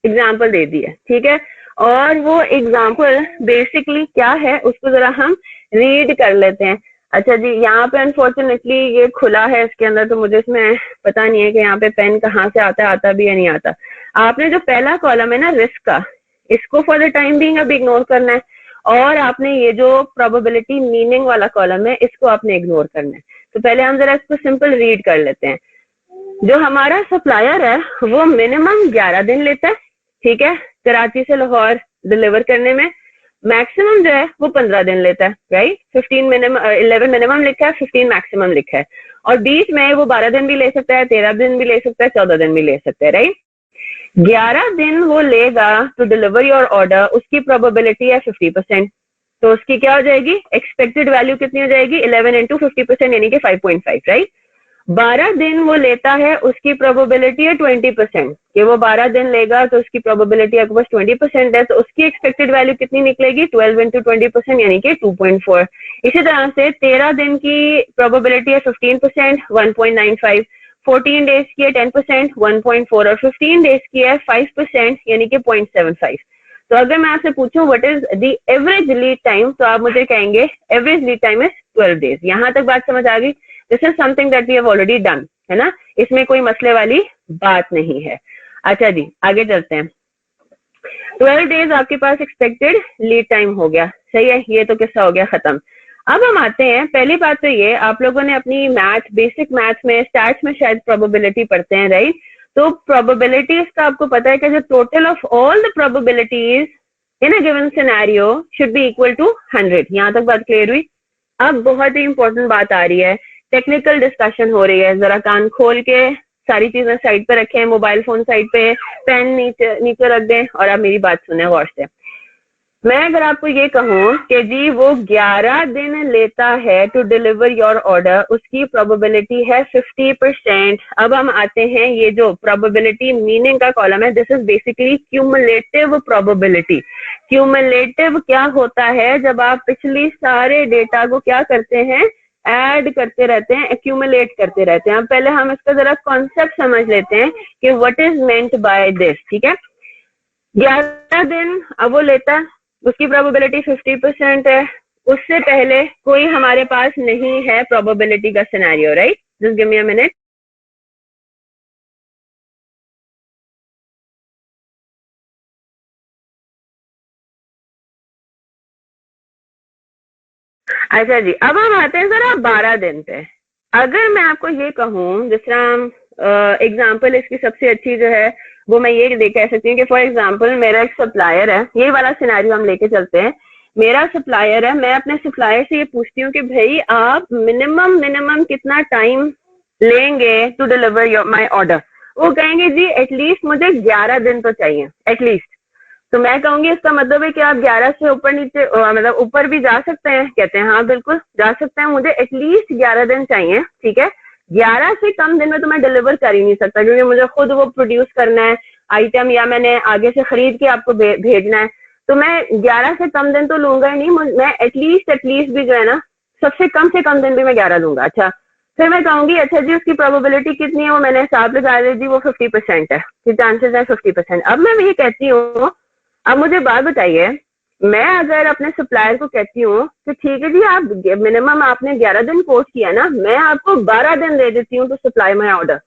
एग्जाम्पल दे दी है, ठीक है। और वो एग्जाम्पल बेसिकली क्या है उसको जरा हम रीड कर लेते हैं। अच्छा जी, यहाँ पे अनफॉर्चुनेटली ये खुला है इसके अंदर, तो मुझे इसमें पता नहीं है कि यहाँ पे पेन कहाँ से आता है, आता भी या नहीं आता। आपने जो पहला कॉलम है ना रिस्क का, इसको फॉर द टाइम बीइंग अब इग्नोर करना है। और आपने ये जो प्रोबेबिलिटी मीनिंग वाला कॉलम है, इसको आपने इग्नोर करना है। तो पहले हम जरा इसको सिंपल रीड कर लेते हैं। जो हमारा सप्लायर है वो मिनिमम 11 दिन लेता है, ठीक है, कराची से लाहौर डिलीवर करने में। मैक्सिमम जो है वो 15 दिन लेता है, राइट। 15 मिनिमम, 11 मिनिमम लिखा है, 15 मैक्सिमम लिखा है। और बीच में वो 12 दिन भी ले सकता है, 13 दिन भी ले सकता है, 14 दिन भी ले सकता है, राइट। 11 दिन वो लेगा टू डिलीवर योर ऑर्डर, उसकी प्रोबेबिलिटी है 50%। तो उसकी क्या हो जाएगी, एक्सपेक्टेड वैल्यू कितनी हो जाएगी, 11 इंटू 50% यानी कि 5.5, राइट। 12 दिन वो लेता है, उसकी प्रोबेबिलिटी है 20% कि वो 12 दिन लेगा, तो उसकी प्रोबेबिलिटी आपके पास 20% है। तो उसकी एक्सपेक्टेड वैल्यू कितनी निकलेगी, 12 इंटू 20% यानी कि 2.4। इसी तरह से 13 दिन की प्रोबेबिलिटी है 15%, 1.95। 14 डेज की है 10%, 1.4। और 15 डेज की है 5% यानी कि 0.75। तो अगर मैं आपसे पूछूं what is the average lead time, तो आप मुझे कहेंगे average lead time is 12 days. यहां तक बात समझ आ गई। This is something that we have already done, है ना, इसमें कोई मसले वाली बात नहीं है। अच्छा जी, आगे चलते हैं। 12 डेज आपके पास एक्सपेक्टेड लीड टाइम हो गया, सही है। ये तो किस्सा हो गया खत्म। अब हम आते हैं, पहली बात तो ये, आप लोगों ने अपनी मैथ, बेसिक मैथ में, स्टैट्स में शायद प्रोबेबिलिटी पढ़ते हैं, राइट। तो प्रोबेबिलिटीज का आपको पता है कि जो total of all the probabilities in a given scenario should be equal to 100। यहां तक बात क्लियर हुई। अब बहुत ही इंपॉर्टेंट बात आ रही है, टेक्निकल डिस्कशन हो रही है। जरा कान खोल के सारी चीजें साइड पे रखें, मोबाइल फोन साइड पे, पेन नीचे नीचे रख दें और आप मेरी बात सुने गौर से। मैं अगर आपको ये कहूँ कि जी वो 11 दिन लेता है टू डिलीवर योर ऑर्डर, उसकी प्रोबेबिलिटी है 50%। अब हम आते हैं, ये जो प्रोबेबिलिटी मीनिंग का कॉलम है, this is basically cumulative probability. Cumulative क्या होता है, जब आप पिछली सारे डेटा को क्या करते हैं, ऐड करते रहते हैं, एक्यूमुलेट करते रहते हैं। अब पहले हम इसका जरा कॉन्सेप्ट समझ लेते हैं कि what is meant by this. ठीक है, 11 दिन अब वो लेता है, उसकी प्रोबेबिलिटी 50% है। उससे पहले कोई हमारे पास नहीं है प्रोबेबिलिटी का scenario, right? Just give me a minute. अच्छा जी, अब हम आते हैं जरा 12 दिन पे। अगर मैं आपको ये कहूँ, जिस तरह एग्जाम्पल इसकी सबसे अच्छी जो है वो मैं ये कह सकती हूँ कि फॉर एग्जाम्पल मेरा एक सप्लायर है, ये वाला सिनेरियो हम लेके चलते हैं। मेरा सप्लायर है, मैं अपने सप्लायर से ये पूछती हूँ कि भाई आप मिनिमम मिनिमम कितना टाइम लेंगे to deliver your my order. वो कहेंगे जी एटलीस्ट मुझे 11 दिन तो चाहिए एटलीस्ट। तो मैं कहूंगी इसका मतलब है कि आप 11 से ऊपर नीचे मतलब ऊपर भी जा सकते हैं। कहते हैं हाँ बिल्कुल जा सकते हैं, मुझे एटलीस्ट 11 दिन चाहिए। ठीक है, 11 से कम दिन में तो मैं डिलीवर कर ही नहीं सकता, क्योंकि मुझे खुद वो प्रोड्यूस करना है आइटम, या मैंने आगे से खरीद के आपको भेजना है। तो मैं 11 से कम दिन तो लूंगा ही नहीं, मैं एटलीस्ट भी जो है ना, सबसे कम से कम दिन भी मैं 11 लूंगा। अच्छा, फिर मैं कहूंगी अच्छा जी उसकी प्रोबेबिलिटी कितनी है, वो मैंने हिसाब लगा दी जी, वो 50% है कि चांसेस है 50%। अब मैं ये कहती हूँ, अब मुझे बात बताइए, मैं अगर अपने सप्लायर को कहती हूँ कि ठीक है जी आप मिनिमम आपने 11 दिन कोट किया ना, मैं आपको 12 दिन दे देती हूँ टू सप्लाई माई ऑर्डर।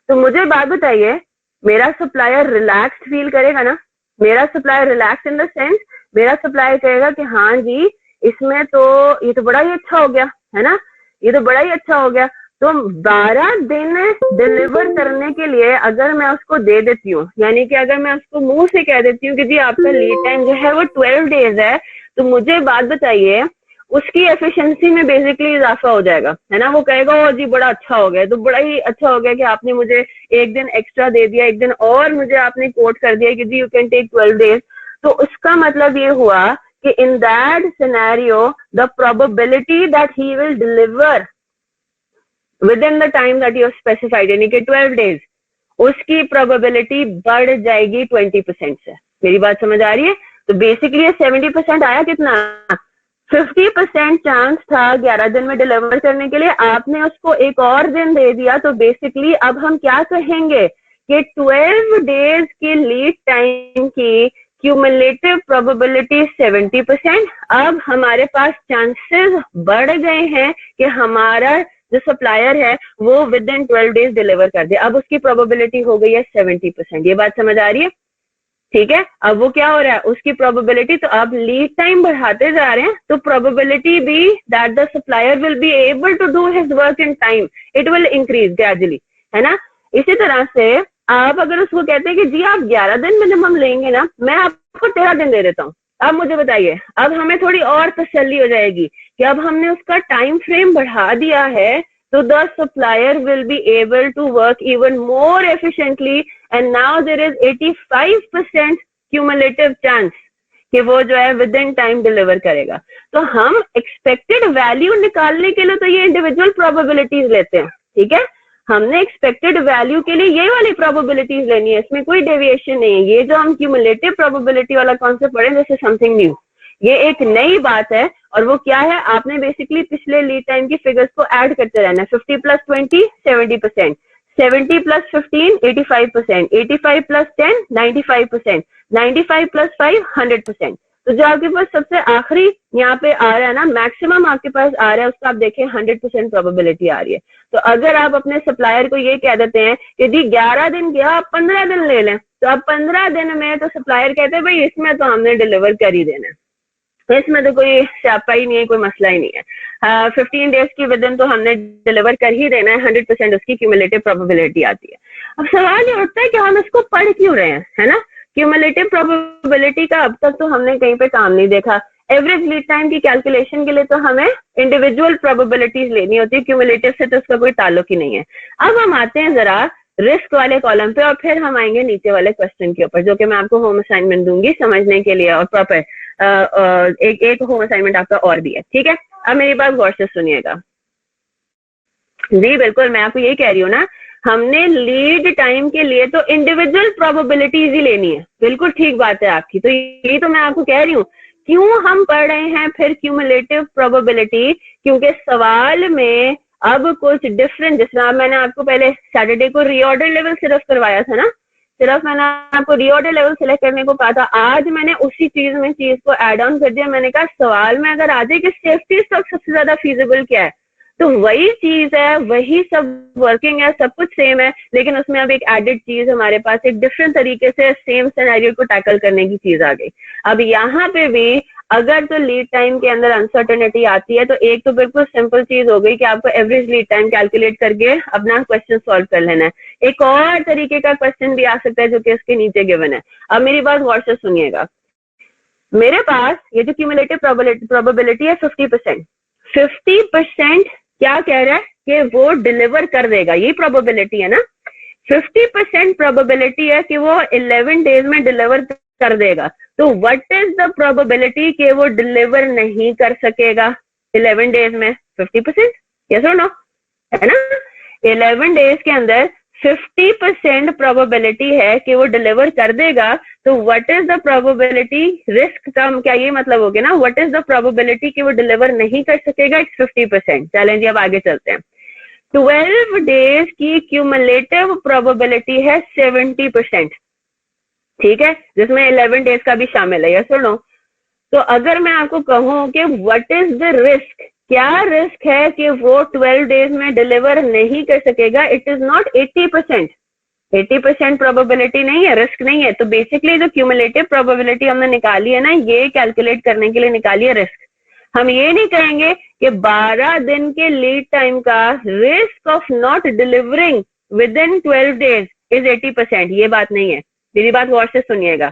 तो मुझे बात बताइए, मेरा सप्लायर रिलैक्स फील करेगा ना? मेरा supplier relax in the sense, मेरा सप्लायर कहेगा कि हाँ जी इसमें तो ये तो बड़ा ही अच्छा हो गया है ना, ये तो बड़ा ही अच्छा हो गया। तो 12 दिन डिलीवर करने के लिए अगर मैं उसको दे देती हूँ, यानी कि अगर मैं उसको मुंह से कह देती हूँ कि जी आपका लीड टाइम जो है वो 12 डेज है, तो मुझे बात बताइए उसकी एफिशिएंसी में बेसिकली इजाफा हो जाएगा, है ना? वो कहेगा ओ जी बड़ा अच्छा हो गया, तो बड़ा ही अच्छा हो गया कि आपने मुझे एक दिन एक्स्ट्रा दे दिया, एक दिन और मुझे आपने कोट कर दिया कि जी यू कैन टेक 12 डेज। तो उसका मतलब ये हुआ कि in that scenario the probability that he will deliver with in the time that you specified, यानी कि 12 डेज, उसकी प्रोबेबिलिटी बढ़ जाएगी 20% से। मेरी बात समझ आ रही है? तो बेसिकली 70% आया कितना, 50% चांस था 11 दिन में डिलीवर करने के लिए, आपने उसको एक और दिन दे दिया। तो बेसिकली अब हम क्या कहेंगे कि 12 डेज की लीड टाइम की क्यूमुलेटिव प्रोबेबिलिटी 70%। अब हमारे पास चांसेस बढ़ गए हैं कि हमारा जो सप्लायर है वो विद इन 12 डेज डिलीवर कर दे। अब उसकी प्रोबेबिलिटी हो गई है 70%। ये बात समझ आ रही है? ठीक है, अब वो क्या हो रहा है, उसकी प्रोबेबिलिटी, तो आप लीड टाइम बढ़ाते जा रहे हैं, तो प्रोबेबिलिटी भी that the supplier will be able to do his work in time, it will increase gradually, है ना? इसी तरह से आप अगर उसको कहते हैं कि जी आप 11 दिन मिनिमम लेंगे ना, मैं आपको 13 दिन दे देता हूँ। अब मुझे बताइए, अब हमें थोड़ी और तसल्ली हो जाएगी कि अब हमने उसका टाइम फ्रेम बढ़ा दिया है, तो the supplier will be able to work even more efficiently, and now there is 85% cumulative chance कि वो जो है विद इन टाइम डिलीवर करेगा। तो हम एक्सपेक्टेड वैल्यू निकालने के लिए तो ये इंडिविजुअल प्रोबेबिलिटीज लेते हैं। ठीक है, हमने एक्सपेक्टेड वैल्यू के लिए ये वाली प्रोबेबिलिटीज लेनी है, इसमें कोई डेविएशन नहीं है। ये जो हम क्यूमुलेटिव प्रोबेबिलिटी वाला कॉन्सेप्ट पढ़े, दिस इज समथिंग न्यू, ये एक नई बात है। और वो क्या है, आपने बेसिकली पिछले लीड टाइम की फिगर्स को ऐड करते रहना है। 50 प्लस 20 70%, 70 प्लस 15 85%, 85 प्लस 10 95%, 95 प्लस 5 100%। तो जो आपके पास सबसे आखिरी यहाँ पे आ रहा है ना, मैक्सिमम आपके पास आ रहा है, उसका आप देखें 100% प्रोबेबिलिटी आ रही है। तो अगर आप अपने सप्लायर को ये कह देते हैं कि जी 11 दिन गया, आप 15 दिन ले लें, तो अब 15 दिन में तो सप्लायर कहते हैं भाई इसमें तो हमने डिलीवर कर ही देना है, इसमें तो कोई स्यापा ही नहीं है, कोई मसला ही नहीं है। 15 डेज की विद इन तो हमने डिलीवर कर ही देना है, 100% उसकी क्यूमुलेटिव प्रोबेबिलिटी आती है। अब सवाल ये उठता है कि हम इसको पढ़ क्यों रहे हैं, है ना? क्यूमुलेटिव प्रोबेबिलिटी का अब तक तो हमने कहीं पे काम नहीं देखा। एवरेज लीड टाइम की कैलकुलेशन के लिए तो हमें इंडिविजुअल प्रोबेबिलिटीज लेनी होती है, क्यूमुलेटिव से तो उसका कोई ताल्लुक ही नहीं है। अब हम आते हैं जरा रिस्क वाले कॉलम पे, और फिर हम आएंगे नीचे वाले क्वेश्चन के ऊपर, जो कि मैं आपको होम असाइनमेंट दूंगी समझने के लिए, और प्रॉपर एक होम असाइनमेंट आपका और भी है। ठीक है, अब मेरी बात गौर से सुनिएगा। जी बिल्कुल, मैं आपको यही कह रही हूँ ना, हमने लीड टाइम के लिए तो इंडिविजुअल प्रोबेबिलिटीज ही लेनी है। बिल्कुल ठीक बात है आपकी। तो ये तो मैं आपको कह रही हूँ क्यों हम पढ़ रहे हैं फिर क्यूमुलेटिव प्रोबेबिलिटी, क्योंकि सवाल में अब कुछ डिफरेंट, जिसमें मैंने आपको पहले सैटरडे को रीऑर्डर लेवल सिर्फ करवाया था ना, सिर्फ मैंने आपको रीऑर्डर लेवल सिलेक्ट करने को कहा था। आज मैंने उसी चीज को ऐड ऑन कर दिया। मैंने कहा सवाल में अगर आ जाए कि सेफ्टी स्टॉक सबसे ज्यादा फीजिबल क्या है, तो वही चीज है, वही सब वर्किंग है, सब कुछ सेम है, लेकिन उसमें अब एक एडेड चीज हमारे पास एक डिफरेंट तरीके से सेम सिनेरियो को टैकल करने की चीज आ गई। अब यहाँ पे भी अगर तो लीड टाइम के अंदर अनसर्टेनिटी आती है तो एक तो बिल्कुल सिंपल चीज हो गई कि आपको एवरेज लीड टाइम कैलकुलेट करके अपना क्वेश्चन सॉल्व कर लेना है। एक और तरीके का क्वेश्चन भी आ सकता है जो कि इसके नीचे गिवन है। अब मेरी बात गौर से सुनिएगा। मेरे पास ये जो क्यूमुलेटिव प्रोबेबिलिटी है 50%, 50% क्या कह रहा है कि वो डिलीवर कर देगा, ये प्रोबेबिलिटी है ना। 50% प्रोबेबिलिटी है कि वो 11 डेज में डिलीवर कर देगा। तो व्हाट इज द प्रोबेबिलिटी कि वो डिलीवर नहीं कर सकेगा 11 डेज में? 50%, यस और नो, है ना। 11 डेज के अंदर 50% प्रोबेबिलिटी है कि वो डिलीवर कर देगा। तो what is the probability, risk का क्या ये मतलब हो गया ना, व्हाट इज द प्रोबेबिलिटी कि वो डिलीवर नहीं कर सकेगा? इट्स 50%। चलें जी, अब आगे चलते हैं। 12 डेज की क्यूमुलेटिव प्रोबेबिलिटी है 70%, ठीक है, जिसमें 11 डेज का भी शामिल है, यस और नो। तो अगर मैं आपको कहूं कि व्हाट इज द रिस्क, क्या रिस्क है कि वो 12 डेज में डिलीवर नहीं कर सकेगा, इट इज नॉट 80%। 80% प्रोबेबिलिटी नहीं है, रिस्क नहीं है। तो बेसिकली जो क्यूमुलेटिव प्रोबेबिलिटी हमने निकाली है ना, ये कैलकुलेट करने के लिए निकाली है रिस्क। हम ये नहीं कहेंगे कि 12 दिन के लीड टाइम का risk of not delivering with in 12 days is 80%, ये बात नहीं है। मेरी बात गौर से सुनिएगा।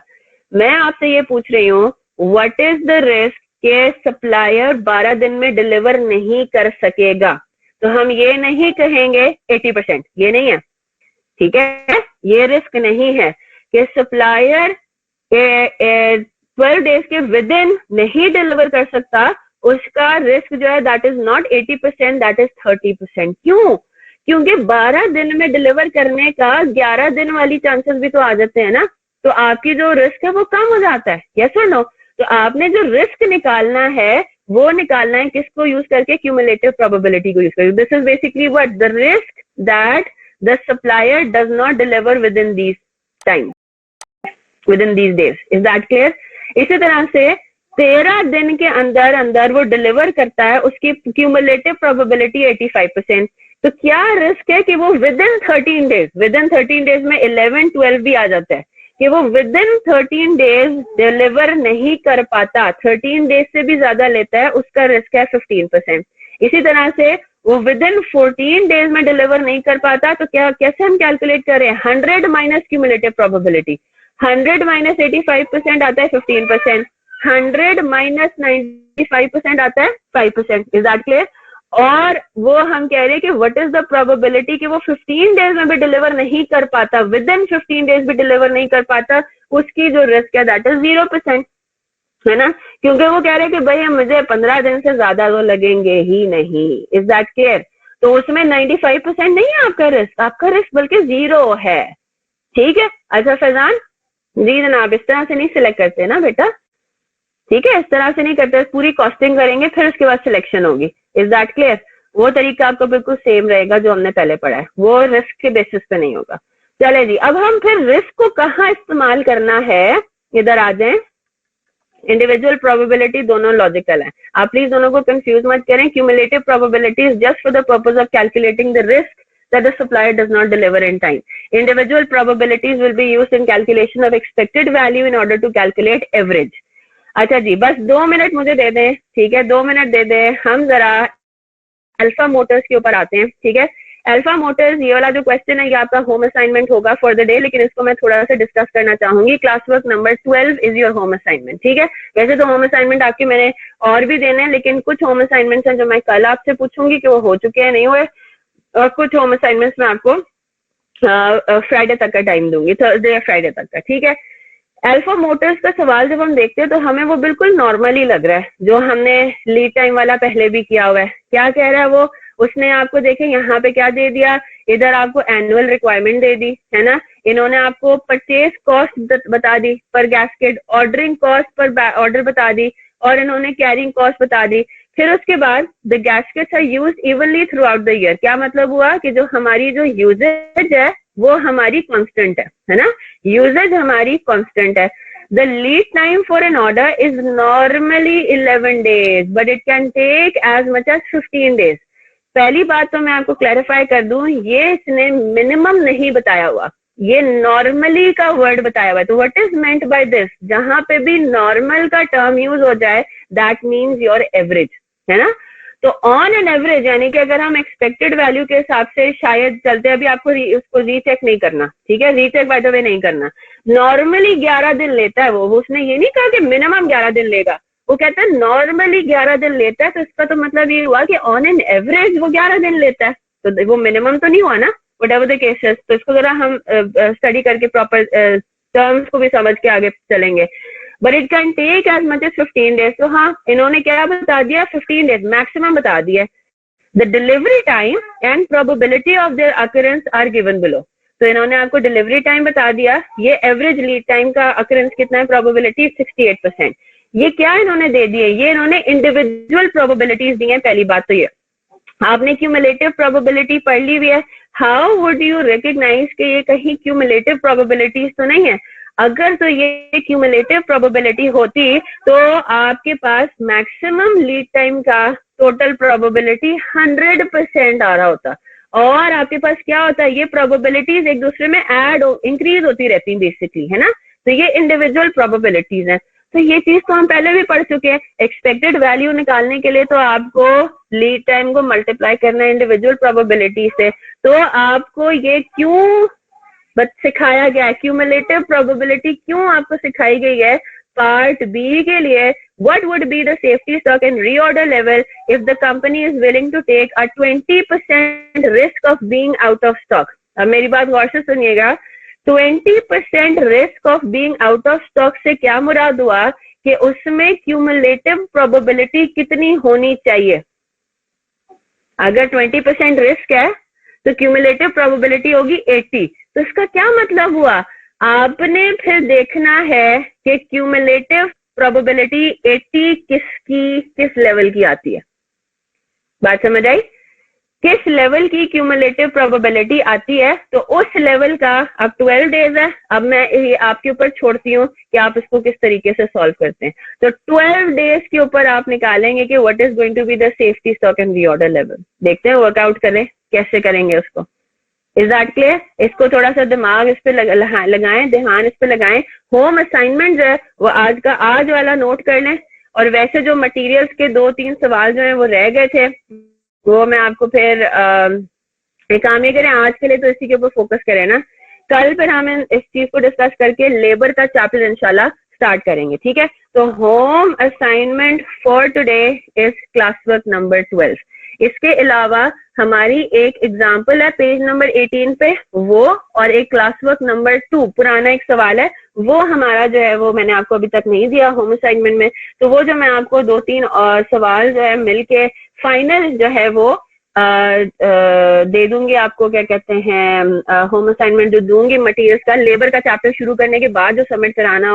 मैं आपसे ये पूछ रही हूँ व्हाट इज द रिस्क के सप्लायर 12 दिन में डिलीवर नहीं कर सकेगा। तो हम ये नहीं कहेंगे 80%, ये नहीं है, ठीक है। ये रिस्क नहीं है कि सप्लायर 12 डेज के विद इन नहीं डिलीवर कर सकता। उसका रिस्क जो है that is not 80%, that is 30%। क्यों? क्योंकि 12 दिन में डिलीवर करने का 11 दिन वाली चांसेस भी तो आ जाते हैं ना। तो आपकी जो रिस्क है वो कम हो जाता है, यस और नो। तो आपने जो रिस्क निकालना है वो निकालना है किसको यूज करके? क्यूमुलेटिव प्रोबेबिलिटी को यूज करके। This is basically what the risk that the supplier does not deliver within these time, within these days. Is that clear? इसी तरह से 13 दिन के अंदर अंदर वो डिलीवर करता है, उसकी क्यूमुलेटिव प्रोबेबिलिटी 85%। तो क्या रिस्क है कि वो with in 13 days, with in 13 days में 11 12 भी आ जाता है कि वो विद इन 13 डेज डिलीवर नहीं कर पाता, 13 डेज से भी ज्यादा लेता है, उसका रिस्क है 15%। इसी तरह से वो विद इन 14 डेज में डिलीवर नहीं कर पाता, तो क्या कैसे हम कैलकुलेट करें? 100 माइनस क्यूमुलेटिव प्रोबेबिलिटी, 100 माइनस 85% आता है 15%, 100 माइनस 95% आता है 5%। Is that clear? और वो हम कह रहे हैं कि व्हाट इज द प्रोबेबिलिटी कि वो 15 डेज में भी डिलीवर नहीं कर पाता, विद इन 15 डेज भी डिलीवर नहीं कर पाता, उसकी जो रिस्क है दैट इज 0%, है ना। क्योंकि वो कह रहे हैं कि भाई मुझे 15 दिन से ज्यादा तो लगेंगे ही नहीं। Is that clear? तो उसमें 95% नहीं है आपका रिस्क बल्कि 0 है, ठीक है। अच्छा फैजान जी जनाब, इस तरह से नहीं सिलेक्ट करते ना बेटा, ठीक है, इस तरह से नहीं करते, पूरी कॉस्टिंग करेंगे फिर उसके बाद सिलेक्शन होगी। Is that clear? वो तरीका आपको बिल्कुल सेम रहेगा जो हमने पहले पढ़ा है, वो रिस्क के बेसिस पे नहीं होगा। चले जी, अब हम फिर रिस्क को कहाँ इस्तेमाल करना है, इधर आ जाए। इंडिविजुअल प्रोबेबिलिटी दोनों लॉजिकल है, आप प्लीज दोनों को कंफ्यूज मत करें। Cumulative probability is just for the purpose of calculating the risk that the supplier does not deliver in time. Individual probabilities will be used in calculation of expected value in order to calculate average. अच्छा जी, बस 2 minute मुझे दे दें, ठीक है, 2 minute दे दें। हम जरा alpha Motors के ऊपर आते हैं, ठीक है। अल्फा मोटर्स, ये वाला जो क्वेश्चन है ये आपका होम असाइनमेंट होगा फॉर द डे, लेकिन इसको मैं थोड़ा सा डिस्कस करना चाहूंगी। Class work number 12 is your home assignment, ठीक है। वैसे तो होम असाइनमेंट आपके मैंने और भी देने हैं, लेकिन कुछ होम असाइनमेंट्स हैं जो मैं कल आपसे पूछूंगी कि वो हो चुके हैं नहीं हुए, और कुछ होम असाइनमेंट्स में आपको फ्राइडे तक का टाइम दूंगी, थर्सडे या फ्राइडे तक का, ठीक है। अल्फा मोटर्स का सवाल जब हम देखते हैं तो हमें वो बिल्कुल नॉर्मल ही लग रहा है, जो हमने लीड टाइम वाला पहले भी किया हुआ है। क्या कह रहा है वो? उसने आपको देखे यहाँ पे क्या दे दिया, इधर आपको एनुअल रिक्वायरमेंट दे दी है ना, इन्होंने आपको परचेज कॉस्ट बता दी पर gasket, ordering cost per order बता दी, और इन्होंने कैरिंग कॉस्ट बता दी। फिर उसके बाद the gaskets are used evenly throughout the year. क्या मतलब हुआ कि जो हमारी जो यूजेज है वो हमारी कांस्टेंट है ना, यूजेज हमारी कांस्टेंट है। The lead time for an order is normally 11 days, but it can take as much as 15 days. पहली बात तो मैं आपको क्लैरिफाई कर दूं, ये इसने मिनिमम नहीं बताया हुआ, ये नॉर्मली का वर्ड बताया हुआ है। तो what is meant by this, जहां पे भी नॉर्मल का टर्म यूज हो जाए दैट मीन्स योर एवरेज, है ना। तो ऑन एन एवरेज यानी कि अगर हम एक्सपेक्टेड वैल्यू के हिसाब से शायद चलते, अभी आपको उसको रीचेक नहीं करना, ठीक है, रीचेक बाय द वे नहीं करना, नॉर्मली 11 दिन लेता है वो उसने ये नहीं कहा कि मिनिमम 11 दिन लेगा, वो कहता है नॉर्मली 11 दिन लेता है। तो इसका तो मतलब ये हुआ कि ऑन एन एवरेज वो 11 दिन लेता है, तो वो मिनिमम तो नहीं हुआ ना, व्हाटएवर द केसेस। तो इसको जरा हम स्टडी करके प्रॉपर टर्म्स को भी समझ के आगे चलेंगे। But it can take as much as 15 days. तो हाँ, इन्होंने क्या बता दिया, 15 डेज मैक्सिमम बता दिया। The delivery time and probability of their occurrence are given below. तो इन्होंने आपको डिलीवरी टाइम बता दिया, ये एवरेज लीड टाइम का अकरेंस कितना है, प्रोबेबिलिटी 68%। ये क्या इन्होंने दे दिए, ये इन्होंने इंडिविजुअल प्रोबेबिलिटीज दी है। पहली बात तो ये आपने क्यूमुलेटिव प्रोबेबिलिटी पढ़ ली हुई है, हाउ वुड यू रिकग्नाइज कि ये कहीं क्यूमुलेटिव प्रोबेबिलिटीज तो नहीं है। अगर तो ये क्यूमुलेटिव प्रोबेबिलिटी होती तो आपके पास मैक्सिमम लीड टाइम का टोटल प्रोबेबिलिटी 100% आ रहा होता, और आपके पास क्या होता है, ये प्रोबेबिलिटीज एक दूसरे में ऐड इंक्रीज होती रहती है बेसिकली, है ना। तो ये इंडिविजुअल प्रोबेबिलिटीज है। तो ये चीज तो हम पहले भी पढ़ चुके हैं, एक्सपेक्टेड वैल्यू निकालने के लिए तो आपको लीड टाइम को मल्टीप्लाई करना है इंडिविजुअल प्रोबेबिलिटी से। तो आपको ये क्यों सिखाया गया है, क्यूमुलेटिव प्रोबेबिलिटी क्यों आपको सिखाई गई है पार्ट बी के लिए। What would be the safety stock and reorder level if the company is willing to take a 20% risk of being out of stock? अब मेरी बात गौर से सुनिएगा, 20% risk of being out of stock से क्या मुराद हुआ कि उसमें क्यूमुलेटिव प्रोबेबिलिटी कितनी होनी चाहिए। अगर 20% रिस्क है तो क्यूमुलेटिव प्रोबेबिलिटी होगी 80। तो इसका क्या मतलब हुआ, आपने फिर देखना है कि क्यूमुलेटिव प्रोबेबिलिटी 80 किस लेवल की आती है। बात समझ आई, किस लेवल की क्यूमुलेटिव प्रोबेबिलिटी आती है। तो उस लेवल का अब 12 डेज है। अब मैं ये आपके ऊपर छोड़ती हूँ कि आप इसको किस तरीके से सॉल्व करते हैं। तो 12 डेज के ऊपर आप निकालेंगे कि what is going to be the safety stock and reorder level. देखते हैं, वर्कआउट करें कैसे करेंगे उसको। Is that clear? इसको थोड़ा सा दिमाग इस पे लगाएं, ध्यान इस पे लगाएं। होम असाइनमेंट जो है वो आज वाला नोट कर लें, और वैसे जो मटेरियल्स के 2-3 सवाल जो है वो रह गए थे वो मैं आपको फिर एक काम ये करें, आज के लिए तो इसी के ऊपर फोकस करें ना, कल फिर हम इस चीज को डिस्कस करके लेबर का चैप्टर इंशाल्लाह स्टार्ट करेंगे, ठीक है। तो home assignment for today is class work number 12। इसके अलावा हमारी एक एग्जाम्पल है पेज नंबर 18 पे वो, और एक क्लास वर्क नंबर 2 पुराना एक सवाल है, वो हमारा जो है वो मैंने आपको अभी तक नहीं दिया होम असाइनमेंट में। तो वो जो मैं आपको 2-3 और सवाल जो है मिलके फाइनल जो है वो दे दूंगी आपको, क्या कहते हैं, होम असाइनमेंट जो दूंगी मटेरियल्स का, लेबर का चैप्टर शुरू करने के बाद जो सबमिट कराना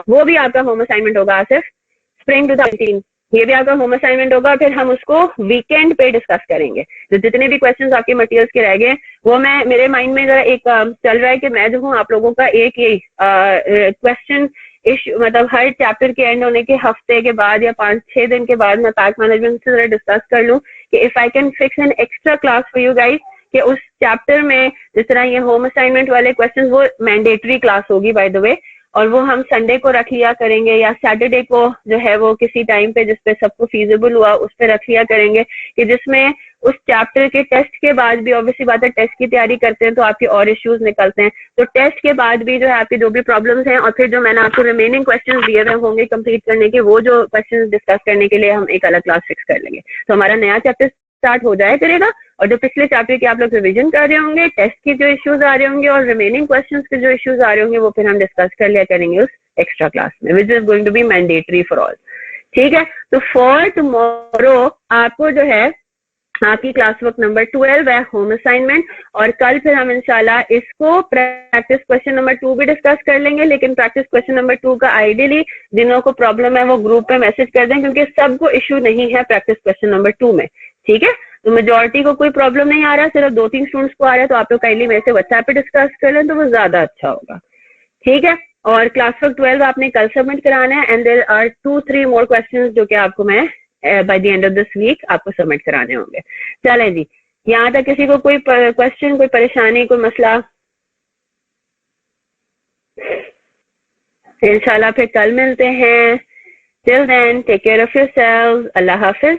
वो भी आपका होम असाइनमेंट होगा आसिफ, स्प्रिंग 2018 ये भी आपका होम असाइनमेंट होगा। फिर हम उसको वीकेंड पे डिस्कस करेंगे। तो जितने भी क्वेश्चंस आपके मटेरियल्स के रह गए वो मैं, मेरे माइंड में जरा एक चल रहा है कि मैं जो हूँ आप लोगों का एक यही क्वेश्चन इश्यू, मतलब हर चैप्टर के एंड होने के हफ्ते के बाद या 5-6 दिन के बाद मैं पैक मैनेजमेंट से जरा डिस्कस कर लूँ कि if I can fix an extra class for you guys, कि उस चैप्टर में जिस तरह ये होम असाइनमेंट वाले क्वेश्चंस वो मैंडेटरी क्लास होगी बाय द वे, और वो हम संडे को रख लिया करेंगे या सैटरडे को जो है वो किसी टाइम पे जिसपे सबको फीजिबल हुआ उस पर रख लिया करेंगे, कि जिसमें उस चैप्टर के टेस्ट के बाद भी, ऑब्वियसली बात है टेस्ट की तैयारी करते हैं तो आपके और इश्यूज निकलते हैं, तो टेस्ट के बाद भी जो है आपकी जो भी प्रॉब्लम्स हैं, और फिर जो मैंने आपको रिमेनिंग क्वेश्चंस दिए हुए होंगे कंप्लीट करने के, वो जो क्वेश्चंस डिस्कस करने के लिए हम एक अलग क्लास फिक्स कर लेंगे। तो हमारा नया चैप्टर स्टार्ट हो जाए करेगा, और जो पिछले चैप्टर के आप लोग रिवीजन कर रहे होंगे, टेस्ट के जो इश्यूज आ रहे होंगे और रिमेनिंग क्वेश्चंस के जो इश्यूज आ रहे होंगे वो फिर हम डिस्कस कर लिया करेंगे उस एक्स्ट्रा क्लास में, which is going to be mandatory for all. ठीक है, तो फॉर टुमारो आपको जो है आपकी क्लास वर्क नंबर 12 है होम असाइनमेंट। और कल फिर हम इंशाल्लाह इसको प्रैक्टिस क्वेश्चन नंबर 2 भी डिस्कस कर लेंगे, लेकिन प्रैक्टिस क्वेश्चन नंबर 2 का आइडियली जिन्हों को प्रॉब्लम है वो ग्रुप पे मैसेज कर दें, क्योंकि सबको इश्यू नहीं है प्रैक्टिस क्वेश्चन नंबर 2 में। ठीक है, तो मेजोरिटी को कोई प्रॉब्लम नहीं आ रहा, सिर्फ 2-3 स्टूडेंट्स को आ रहा है, तो आप लोग काइंडली मेरे से व्हाट्सएप पे डिस्कस कर लें तो वो ज्यादा अच्छा होगा। ठीक है, और क्लास वर्क 12 आपने कल सबमिट कराना है, and there are 2-3 more questions जो कि आपको मैं by the end of this week आपको सबमिट कराने होंगे। चलें जी, यहाँ तक किसी को कोई क्वेश्चन, कोई परेशानी, कोई मसला? इंशाल्लाह फिर कल मिलते हैं। Till then take care of yourselves. अल्लाह हाफिज।